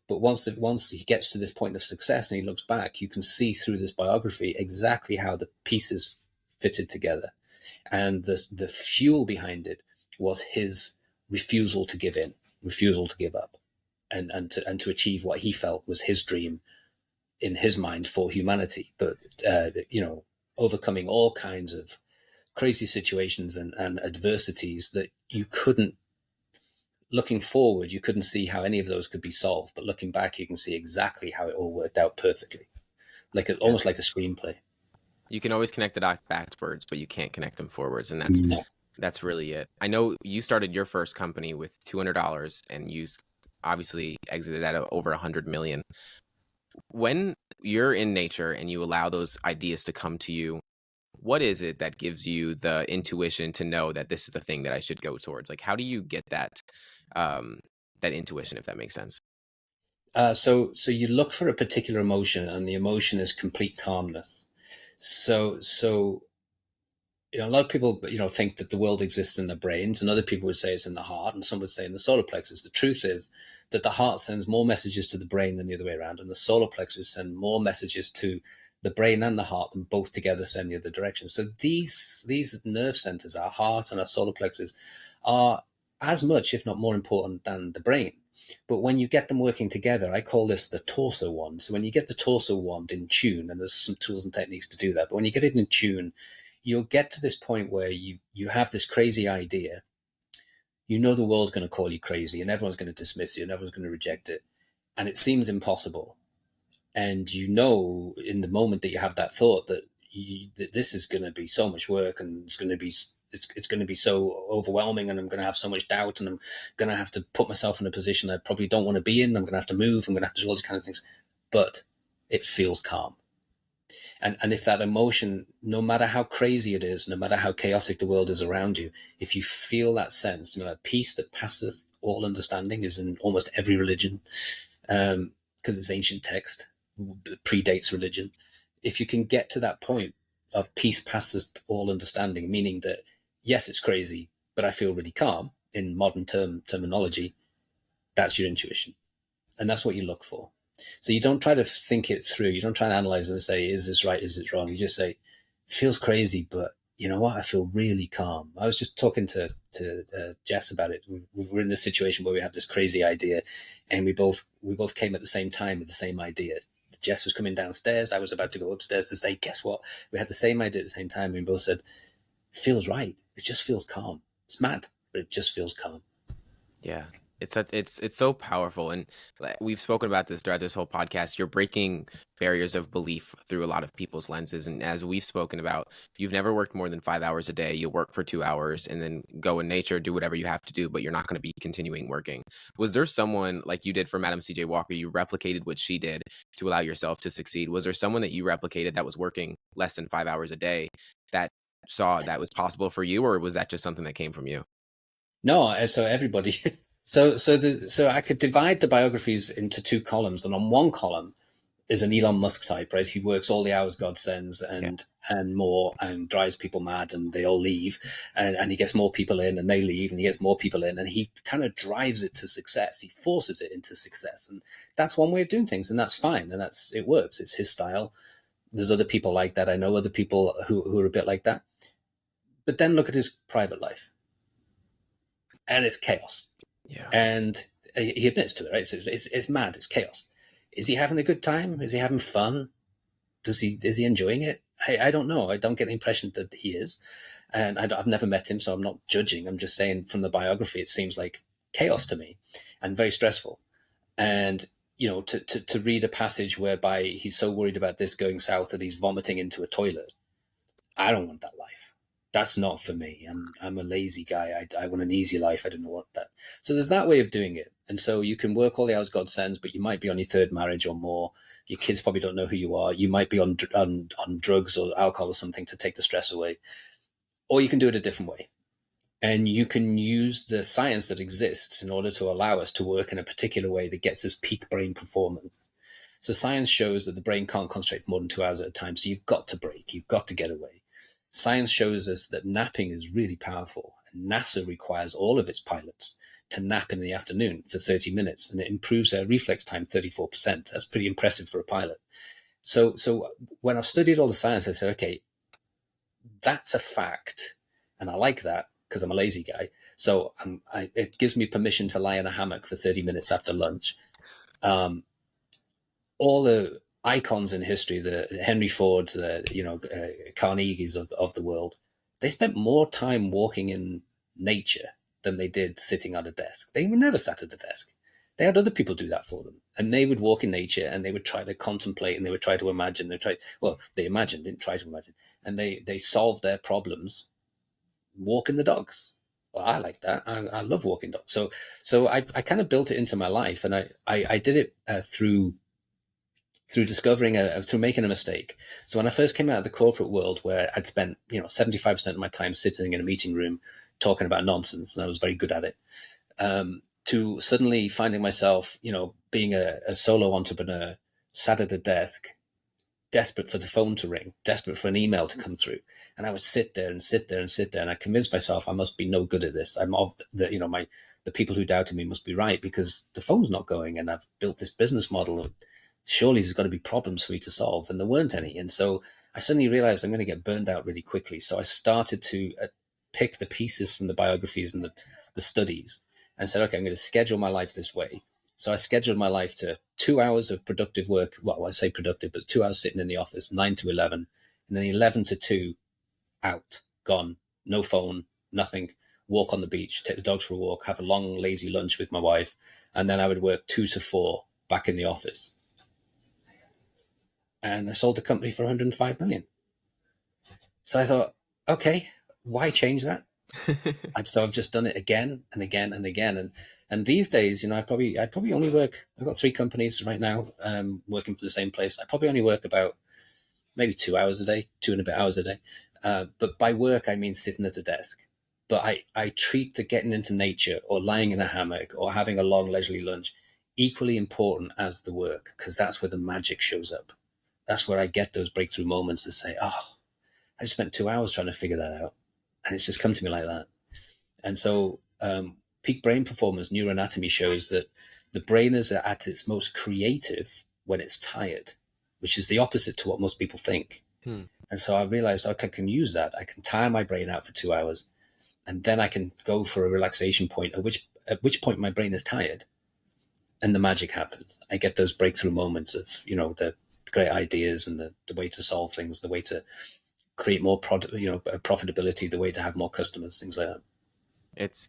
But once he gets to this point of success and he looks back, you can see through this biography exactly how the pieces fitted together. And the fuel behind it was his refusal to give in, refusal to give up, and to achieve what he felt was his dream in his mind for humanity. But overcoming all kinds of crazy situations and adversities that you couldn't looking forward, you couldn't see how any of those could be solved. But looking back, you can see exactly how it all worked out perfectly, Yeah. almost like a screenplay. You can always connect the dots backwards, but you can't connect them forwards, and No. that's really it. I know you started your first company with $200, and you obviously exited at over 100 million. When you're in nature and you allow those ideas to come to you, what is it that gives you the intuition to know that this is the thing that I should go towards? Like, how do you get um, that intuition, if that makes sense? So you look for a particular emotion, and the emotion is complete calmness. So a lot of people, think that the world exists in the brains, and other people would say it's in the heart, and some would say in the solar plexus. The truth is that the heart sends more messages to the brain than the other way around, and the solar plexus send more messages to the brain and the heart than both together send the other direction. So these nerve centers, our heart and our solar plexus, are as much, if not more important than the brain. But when you get them working together, I call this the torso wand. So when you get the torso wand in tune, and there's some tools and techniques to do that, but when you get it in tune, you'll get to this point where you have this crazy idea. The world's going to call you crazy, and everyone's going to dismiss you, and everyone's going to reject it, and it seems impossible. And in the moment that you have that thought that this is going to be so much work, and it's going to be so overwhelming, and I'm going to have so much doubt, and I'm going to have to put myself in a position I probably don't want to be in. I'm going to have to move. I'm going to have to do all these kind of things, but it feels calm. And if that emotion, no matter how crazy it is, no matter how chaotic the world is around you, if you feel that sense, that peace that passeth all understanding is in almost every religion, because it's ancient text, predates religion. If you can get to that point of peace passeth all understanding, meaning that, yes, it's crazy, but I feel really calm in modern terminology, that's your intuition. And that's what you look for. So you don't try to think it through. You don't try and analyze it and say, is this right? Is it wrong? You just say, feels crazy, but you know what? I feel really calm. I was just talking to Jess about it. We were in this situation where we have this crazy idea, and we both came at the same time with the same idea. Jess was coming downstairs. I was about to go upstairs to say, guess what? We had the same idea at the same time. And we both said, feels right. It just feels calm. It's mad, but it just feels calm. Yeah. It's so powerful, and we've spoken about this throughout this whole podcast. You're breaking barriers of belief through a lot of people's lenses, and as we've spoken about, you've never worked more than 5 hours a day. You'll work for 2 hours and then go in nature, do whatever you have to do, but you're not going to be continuing working. Was there someone like you did for Madam CJ Walker? You replicated what she did to allow yourself to succeed. Was there someone that you replicated that was working less than 5 hours a day that saw that was possible for you, or was that just something that came from you? No, so everybody. So I could divide the biographies into two columns, and on one column is an Elon Musk type, right? He works all the hours God sends Yeah. and more, and drives people mad, and they all leave, and he gets more people in, and they leave, and he gets more people in, and he kind of drives it to success. He forces it into success, and that's one way of doing things, and that's fine, and it works. It's his style. There's other people like that. I know other people who are a bit like that. But then look at his private life, and it's chaos. Yeah. And he admits to it, right? It's mad. It's chaos. Is he having a good time? Is he having fun? Is he enjoying it? I don't know. I don't get the impression that he is, and I've never met him, so I'm not judging. I'm just saying from the biography, it seems like chaos to me, and very stressful. And to read a passage whereby he's so worried about this going south that he's vomiting into a toilet. I don't want that life. That's not for me. I'm a lazy guy. I want an easy life. I don't want that. So there's that way of doing it. And so you can work all the hours God sends, but you might be on your third marriage or more. Your kids probably don't know who you are. You might be on drugs or alcohol or something to take the stress away. Or you can do it a different way. And you can use the science that exists in order to allow us to work in a particular way that gets us peak brain performance. So science shows that the brain can't concentrate for more than 2 hours at a time. So you've got to break. You've got to get away. Science shows us that napping is really powerful. And NASA requires all of its pilots to nap in the afternoon for 30 minutes, and it improves their reflex time 34%. That's pretty impressive for a pilot. So when I've studied all the science, I said, okay, that's a fact. And I like that because I'm a lazy guy. So it gives me permission to lie in a hammock for 30 minutes after lunch. All the icons in history, the Henry Fords, Carnegie's of the world, they spent more time walking in nature than they did sitting at a desk. They were never sat at a desk. They had other people do that for them. And they would walk in nature and they would try to contemplate and they would try to imagine. They imagined, didn't try to imagine. And they solved their problems walking the dogs. Well, I like that. I love walking dogs. So I kind of built it into my life, and I did it through through making a mistake. So when I first came out of the corporate world, where I'd spent 75% of my time sitting in a meeting room talking about nonsense, and I was very good at it, to suddenly finding myself, being a solo entrepreneur, sat at a desk, desperate for the phone to ring, desperate for an email to come through. And I would sit there and sit there and sit there. And I convinced myself I must be no good at this. The people who doubted me must be right, because the phone's not going and I've built this business model. Surely there's got to be problems for me to solve. And there weren't any. And so I suddenly realized I'm going to get burned out really quickly. So I started to pick the pieces from the biographies and the studies and said, okay, I'm going to schedule my life this way. So I scheduled my life to 2 hours of productive work. Well, I say productive, but 2 hours sitting in the office, 9 to 11, and then 11 to 2 out, gone, no phone, nothing, walk on the beach, take the dogs for a walk, have a long, lazy lunch with my wife. And then I would work 2 to 4 back in the office. And I sold the company for 105 million. So I thought, okay, why change that? And so I've just done it again and again and again. And these days, I probably only work. I've got 3 companies right now, working for the same place. I probably only work about maybe 2 hours a day, 2 and a bit hours a day. But by work, I mean sitting at a desk. But I treat the getting into nature or lying in a hammock or having a long leisurely lunch equally important as the work, because that's where the magic shows up. That's where I get those breakthrough moments to say, oh, I just spent 2 hours trying to figure that out. And it's just come to me like that. And so peak brain performance neuroanatomy shows that the brain is at its most creative when it's tired, which is the opposite to what most people think. And so I realized, okay, I can use that. I can tire my brain out for 2 hours, and then I can go for a relaxation point, at which point my brain is tired, and the magic happens. I get those breakthrough moments of, the great ideas and the way to solve things, the way to create more product, profitability, the way to have more customers, things like that.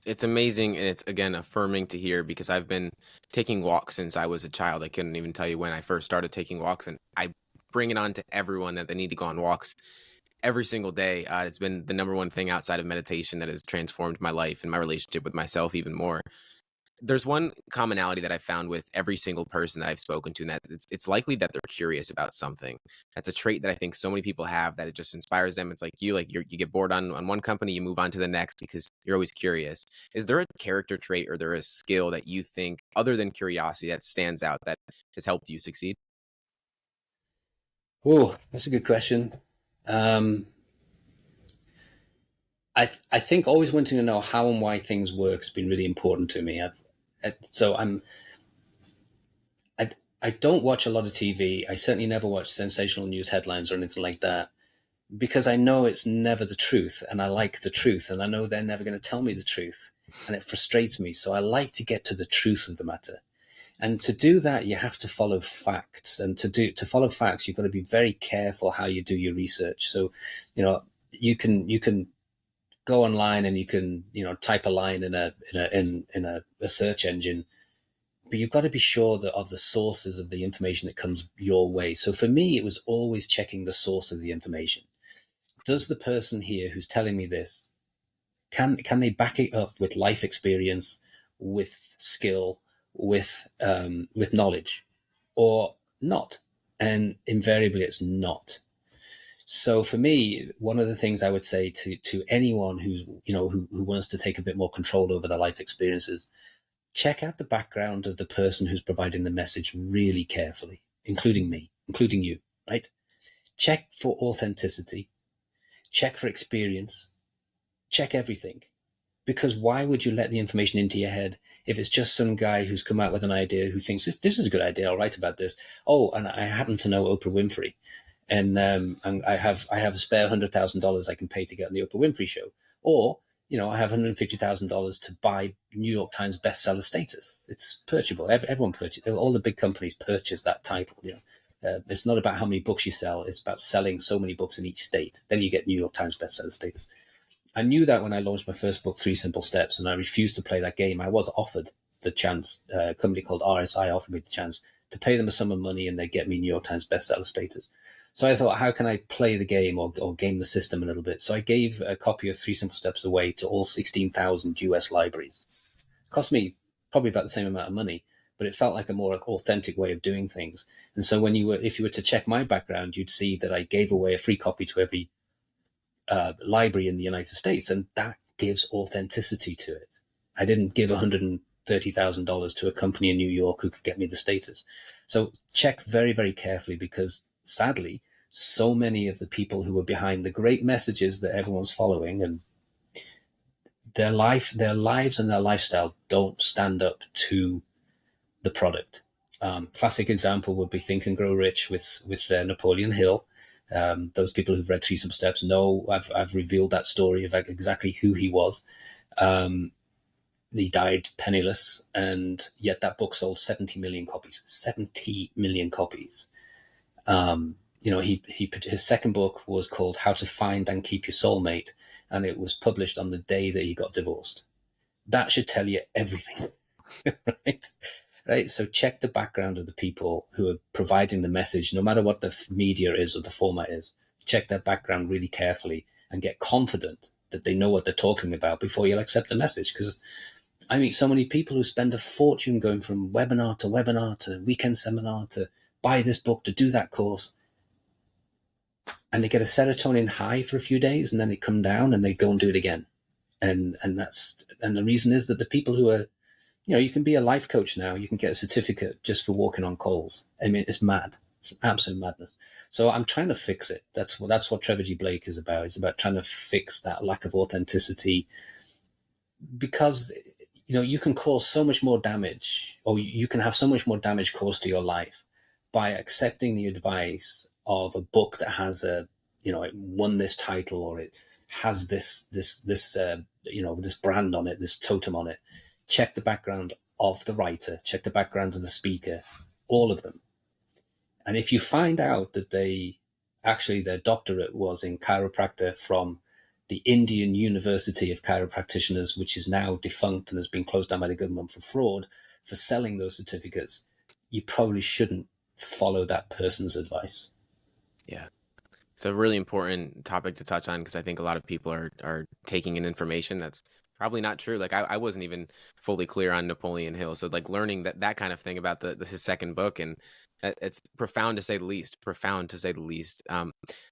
It's amazing, and it's, again, affirming to hear, because I've been taking walks since I was a child. I couldn't even tell you when I first started taking walks, and I bring it on to everyone that they need to go on walks every single day. It's been the number one thing outside of meditation that has transformed my life and my relationship with myself even more. There's one commonality that I found with every single person that I've spoken to, and that it's likely that they're curious about something. That's a trait that I think so many people have, that it just inspires them. It's like you get bored on one company, you move on to the next because you're always curious. Is there a character trait or there a skill that you think, other than curiosity, that stands out that has helped you succeed? Oh, that's a good question. Um, I think always wanting to know how and why things work has been really important to me. So I, I don't watch a lot of TV. I certainly never watch sensational news headlines or anything like that, because I know it's never the truth, and I like the truth, and I know they're never going to tell me the truth, and it frustrates me. So I like to get to the truth of the matter. And to do that, you have to follow facts. And to follow facts, you've got to be very careful how you do your research. So, you can go online and you can type a line in a search engine, but you've got to be sure that of the sources of the information that comes your way. So for me, it was always checking the source of the information. Does the person here who's telling me this, can they back it up with life experience, with skill, with knowledge, or not? And invariably, it's not. So for me, one of the things I would say to anyone who's who wants to take a bit more control over their life experiences, check out the background of the person who's providing the message really carefully, including me, including you, right? Check for authenticity, check for experience, check everything. Because why would you let the information into your head if it's just some guy who's come out with an idea who thinks this is a good idea, I'll write about this. Oh, and I happen to know Oprah Winfrey, and I have a spare $100,000 I can pay to get on the Oprah Winfrey show, or I have $150,000 to buy New York Times bestseller status. It's purchasable. Everyone purchases. All the big companies purchase that title. It's not about how many books you sell. It's about selling so many books in each state. Then you get New York Times bestseller status. I knew that when I launched my first book, Three Simple Steps, and I refused to play that game. I was offered the chance. A company called RSI offered me the chance to pay them a sum of money and they get me New York Times bestseller status. So I thought, how can I play the game or game the system a little bit? So I gave a copy of Three Simple Steps away to all 16,000 US libraries. It cost me probably about the same amount of money, but it felt like a more authentic way of doing things. And so if you were to check my background, you'd see that I gave away a free copy to every library in the United States, and that gives authenticity to it. I didn't give $130,000 to a company in New York who could get me the status. So check very, very carefully, because sadly, so many of the people who are behind the great messages that everyone's following, and their lives and their lifestyle don't stand up to the product. Classic example would be Think and Grow Rich with Napoleon Hill. Those people who've read Three Simple Steps know I've revealed that story of exactly who he was. He died penniless, and yet that book sold 70 million copies. 70 million copies. His second book was called How to Find and Keep Your Soulmate, and it was published on the day that he got divorced. That should tell you everything, right? Right. So check the background of the people who are providing the message, no matter what the media is or the format is. Check their background really carefully and get confident that they know what they're talking about before you'll accept the message. Because I meet so many people who spend a fortune going from webinar to weekend seminar to buy this book, to do that course. And they get a serotonin high for a few days, and then they come down and they go and do it again. And the reason is that the people who are, you can be a life coach now. You can get a certificate just for walking on coals. I mean, it's mad. It's absolute madness. So I'm trying to fix it. That's what Trevor G. Blake is about. It's about trying to fix that lack of authenticity, because you can cause so much more damage, or you can have so much more damage caused to your life by accepting the advice of a book that has it won this title, or it has this brand on it, this totem on it. Check the background of the writer, check the background of the speaker, all of them. And if you find out that their doctorate was in chiropractor from the Indian University of Chiropractitioners, which is now defunct and has been closed down by the government for fraud, for selling those certificates, you probably shouldn't follow that person's advice. Yeah. It's a really important topic to touch on, because I think a lot of people are taking in information that's probably not true. Like I wasn't even fully clear on Napoleon Hill. So like learning that kind of thing about his second book, and it's profound to say the least. Profound to say the least.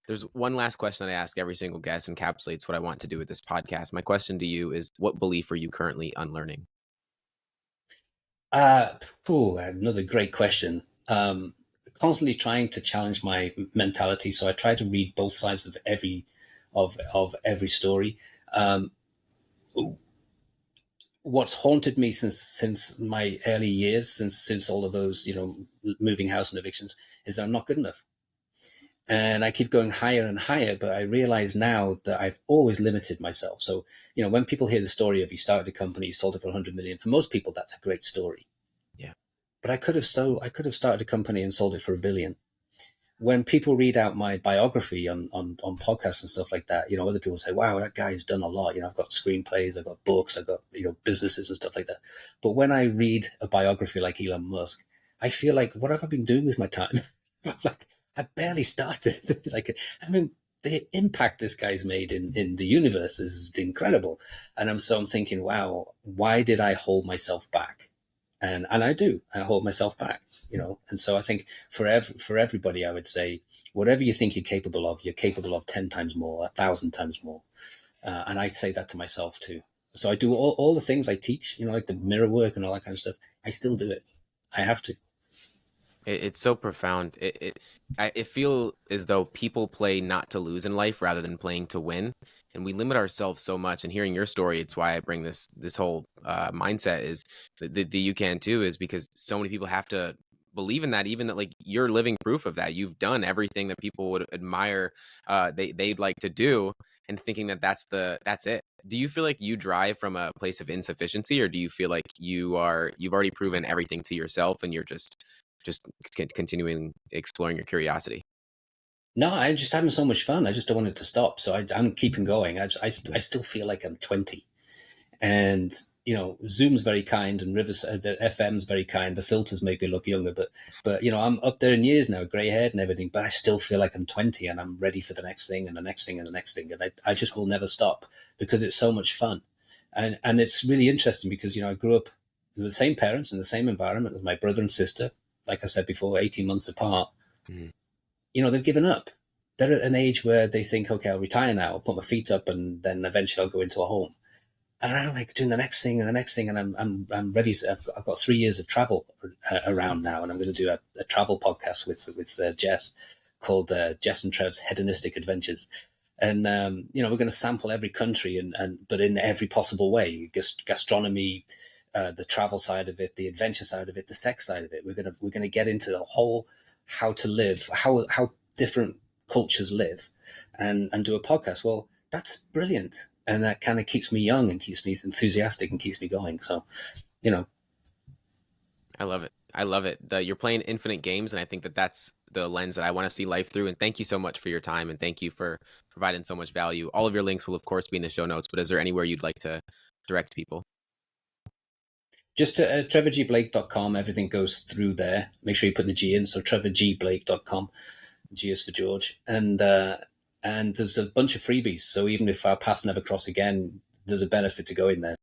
There's one last question that I ask every single guest, encapsulates what I want to do with this podcast. My question to you is, what belief are you currently unlearning? Another great question. Constantly trying to challenge my mentality, so I try to read both sides of every story. What's haunted me since my early years, since all of those moving house and evictions, is that I'm not good enough, and I keep going higher and higher. But I realize now that I've always limited myself. So when people hear the story of you started a company, you sold it for 100 million, for most people that's a great story. Yeah. But I could have started a company and sold it for $1 billion. When people read out my biography on podcasts and stuff like that, other people say, wow, that guy's done a lot. I've got screenplays, I've got books, I've got, businesses and stuff like that. But when I read a biography like Elon Musk, I feel like, what have I been doing with my time? Like, I barely started. The impact this guy's made in the universe is incredible. And I'm thinking, wow, why did I hold myself back? And I hold myself back. And so I think for everybody, I would say, whatever you think you're capable of 10 times more, 1,000 times more. And I say that to myself too. So I do all the things I teach, like the mirror work and all that kind of stuff. I still do it. I have to. It's so profound. I feel as though people play not to lose in life rather than playing to win, and we limit ourselves so much. And hearing your story, it's why I bring this whole mindset is that you can too, is because so many people have to believe in that. Even that, like, you're living proof of that. You've done everything that people would admire, they'd like to do, and thinking that that's it. Do you feel like you drive from a place of insufficiency, or do you feel like you've already proven everything to yourself and you're just continuing exploring your curiosity? No, I'm just having so much fun. I just don't want it to stop. So I'm keeping going. I still feel like I'm 20. And, Zoom's very kind and the FM's very kind. The filters make me look younger, but, I'm up there in years now, gray haired and everything, but I still feel like I'm 20 and I'm ready for the next thing and the next thing and the next thing. And I just will never stop because it's so much fun. And it's really interesting because, I grew up with the same parents in the same environment as my brother and sister. Like I said before, 18 months apart. Mhm. They've given up. They're at an age where they think, okay, I'll retire now, I'll put my feet up, and then eventually I'll go into a home. And I'm like doing the next thing and the next thing, and I'm ready. I've got 3 years of travel around now, and I'm going to do a travel podcast with Jess called Jess and Trev's Hedonistic Adventures. And we're going to sample every country, and but in every possible way, gastronomy, the travel side of it, the adventure side of it, the sex side of it. We're gonna get into the whole how to live, how different cultures live, and do a podcast. Well, that's brilliant, and that kind of keeps me young and keeps me enthusiastic and keeps me going. So, you know, I love it. I love it. You're playing infinite games, and I think that that's the lens that I want to see life through. And thank you so much for your time, and thank you for providing so much value. All of your links will, of course, be in the show notes. But is there anywhere you'd like to direct people? just to trevorgblake.com, everything goes through there. Make sure you put the G in, so trevorgblake.com. G is for George, and there's a bunch of freebies. So even if our paths never cross again, there's a benefit to going there.